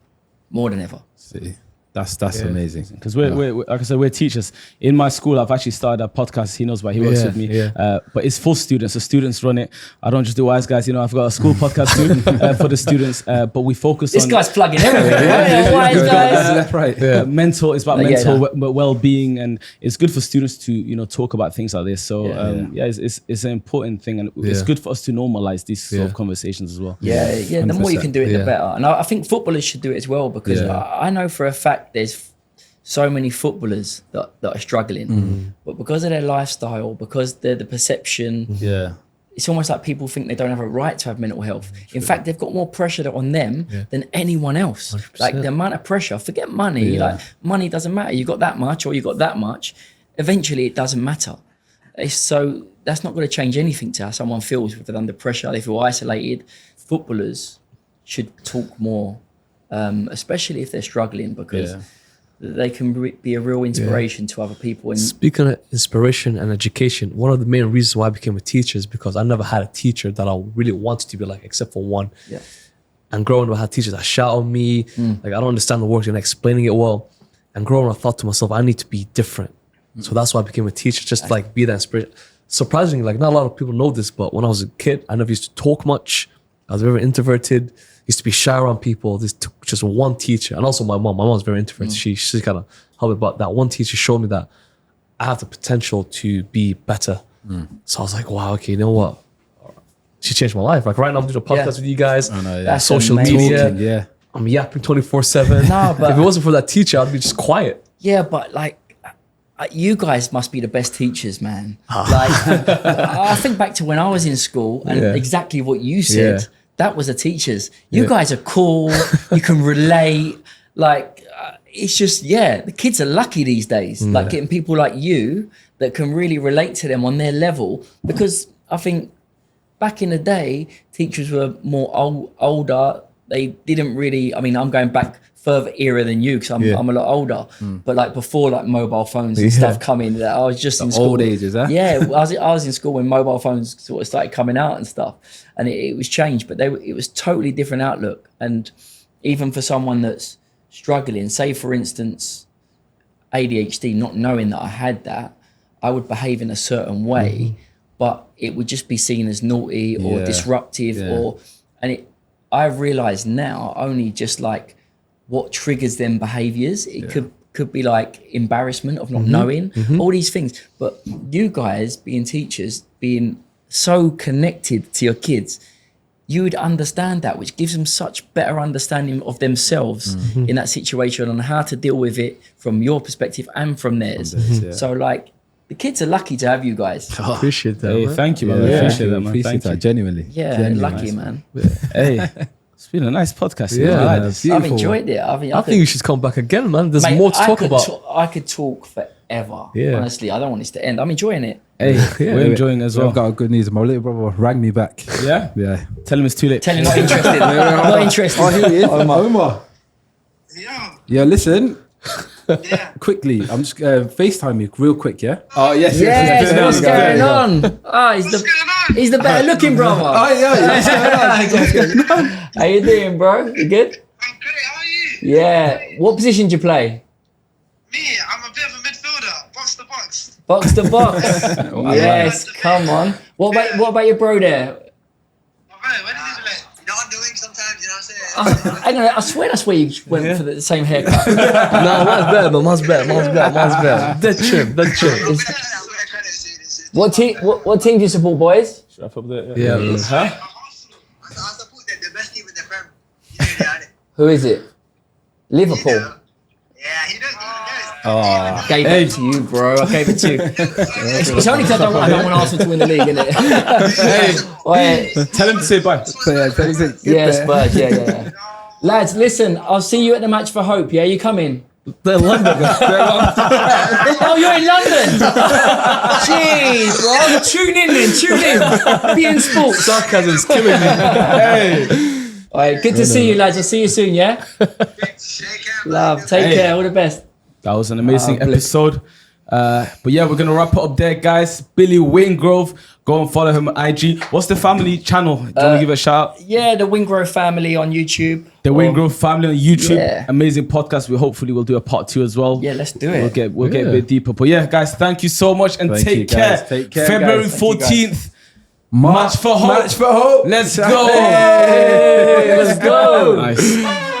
S4: See, that's amazing.
S2: Because we're like I said, we're teachers. In my school, I've actually started a podcast. He knows about. He works with me. But it's for students. The students run it. I don't just do Wise Guys. I've got a school podcast too for the students. But we focus on.
S1: This guy's plugging everything. Wise Guys.
S4: That's right.
S2: Mental. It's about mental well-being, and it's good for students to talk about things like this. So it's an important thing, and it's good for us to normalize these sort of conversations as well.
S1: Yeah. The more you can do it, the better. And I think footballers should do it as well, because I know for a fact there's so many footballers that are struggling, but because of their lifestyle, because they're the perception, it's almost like people think they don't have a right to have mental health. In fact, they've got more pressure on them than anyone else.
S3: 100%.
S1: Like the amount of pressure, forget money. Like money doesn't matter. You got that much or you got that much. Eventually it doesn't matter. So that's not going to change anything to how someone feels if they're under pressure. They feel isolated. Footballers should talk more, especially if they're struggling, because they can be a real inspiration to other people. And
S3: speaking of inspiration and education, one of the main reasons why I became a teacher is because I never had a teacher that I really wanted to be like, except for one.
S1: Yeah.
S3: And growing up, I had teachers that shout on me, like I don't understand the words, you're not explaining it well. And growing up, I thought to myself, I need to be different. So that's why I became a teacher, just to like be that inspiration. Surprisingly, like not a lot of people know this, but when I was a kid, I never used to talk much. I was very introverted. Used to be shy around people. This took just one teacher, and also my mom. My mom's very introverted. She kind of helped me, but that one teacher showed me that I have the potential to be better. So I was like, wow, okay, you know what? She changed my life. Like right now, I'm doing a podcast with you guys.
S1: That's
S3: social
S1: amazing.
S3: media. I'm yapping 24/7.
S1: No, but
S3: if it wasn't for that teacher, I'd be just quiet.
S1: Yeah, but like, you guys must be the best teachers, man. Like, I think back to when I was in school and exactly what you said. That was the teachers. You guys are cool. You can relate. Like, it's just, the kids are lucky these days. Like getting people like you that can really relate to them on their level. Because I think back in the day, teachers were more older. They didn't really, I mean, I'm going back further era than you because I'm a lot older. But like before like mobile phones and stuff come in, I was just in school.
S4: Old ages, huh?
S1: Yeah, I was in school when mobile phones sort of started coming out and stuff, and it was changed. But it was totally different outlook. And even for someone that's struggling, say for instance, ADHD, not knowing that I had that, I would behave in a certain way, but it would just be seen as naughty or disruptive I've realized now only just like what triggers them behaviors. It could be like embarrassment of not knowing, all these things. But you guys being teachers, being so connected to your kids, you would understand that, which gives them such better understanding of themselves in that situation and how to deal with it from your perspective and from theirs. So like, the kids are lucky to have you guys.
S3: Appreciate that.
S2: Hey, thank you, man. Appreciate that, man.
S4: Appreciate that, genuinely.
S1: Yeah,
S4: Genuinely
S1: lucky,
S4: nice.
S1: man.
S2: Hey, it's been a nice podcast.
S3: Yeah,
S2: I like
S3: man.
S2: this.
S1: I've enjoyed it. I
S3: think you should come back again, man. There's more to talk about.
S1: I could talk forever.
S3: Yeah.
S1: Honestly, I don't want this to end. I'm enjoying it.
S2: Hey, we're enjoying as well.
S4: I've got good news. My little brother rang me back.
S2: Yeah?
S4: Yeah.
S2: Tell him it's too late.
S1: Tell him not interested. Not interested.
S4: Oh, here he is. Omar.
S5: Yeah.
S4: Yeah, listen.
S5: Yeah.
S4: Quickly, I'm just FaceTime you real quick, yeah?
S2: Oh, yes.
S1: Yes, what's going on?
S5: What's going on?
S1: He's the better looking brother.
S4: Oh, yeah.
S1: How you doing, bro? You good?
S5: I'm great. How are you?
S1: Yeah. What position do you play?
S5: Me, I'm a bit of a midfielder. Box to box.
S1: Box to box. Yes, come on. What about your bro there?
S5: Oh, man, when did you play? You know, I'm doing sometimes, you know what I'm saying?
S1: Hang on, I swear that's where you went for the same haircut.
S3: No, mine's better, man. Mine's better. Dead trim.
S1: What team do you support, boys?
S2: Should I put that?
S3: Yeah.
S2: Huh?
S5: I support the best team in the Prem. You know,
S1: Who is it? Liverpool.
S5: yeah, he knows.
S1: I gave it to you, bro. I gave it to you. It's only because I don't want Arsenal to win the league, innit? Wait.
S2: Tell him to say bye.
S1: Yeah, Spurs. Yeah. Lads, listen, I'll see you at the Match for Hope, yeah? You coming?
S3: They're London.
S1: Oh, you're in London? Jeez, bro. Tune in then, tune in. Be in sports.
S3: Sarcasm's killing me.
S2: Hey.
S1: All right, good to see you, lads. I'll see you soon, yeah? Love, take care, all the best.
S2: That was an amazing episode. But yeah, we're going to wrap it up there, guys. Billy Wingrove. Go and follow him on IG. What's the family channel? Do you want to give it a shout out?
S1: Yeah, the Wingrove family on YouTube.
S2: The Wingrove family on YouTube.
S1: Yeah.
S2: Amazing podcast. We hopefully will do a part 2 as well.
S1: Yeah, let's do it.
S2: We'll get a bit deeper. But yeah, guys, thank you so much and
S4: Thank you,
S2: take care.
S4: guys. Take care,
S2: February
S4: guys.
S2: 14th. Match for Hope.
S4: Match for Hope.
S2: Let's go.
S1: Hey, let's go.
S2: Nice.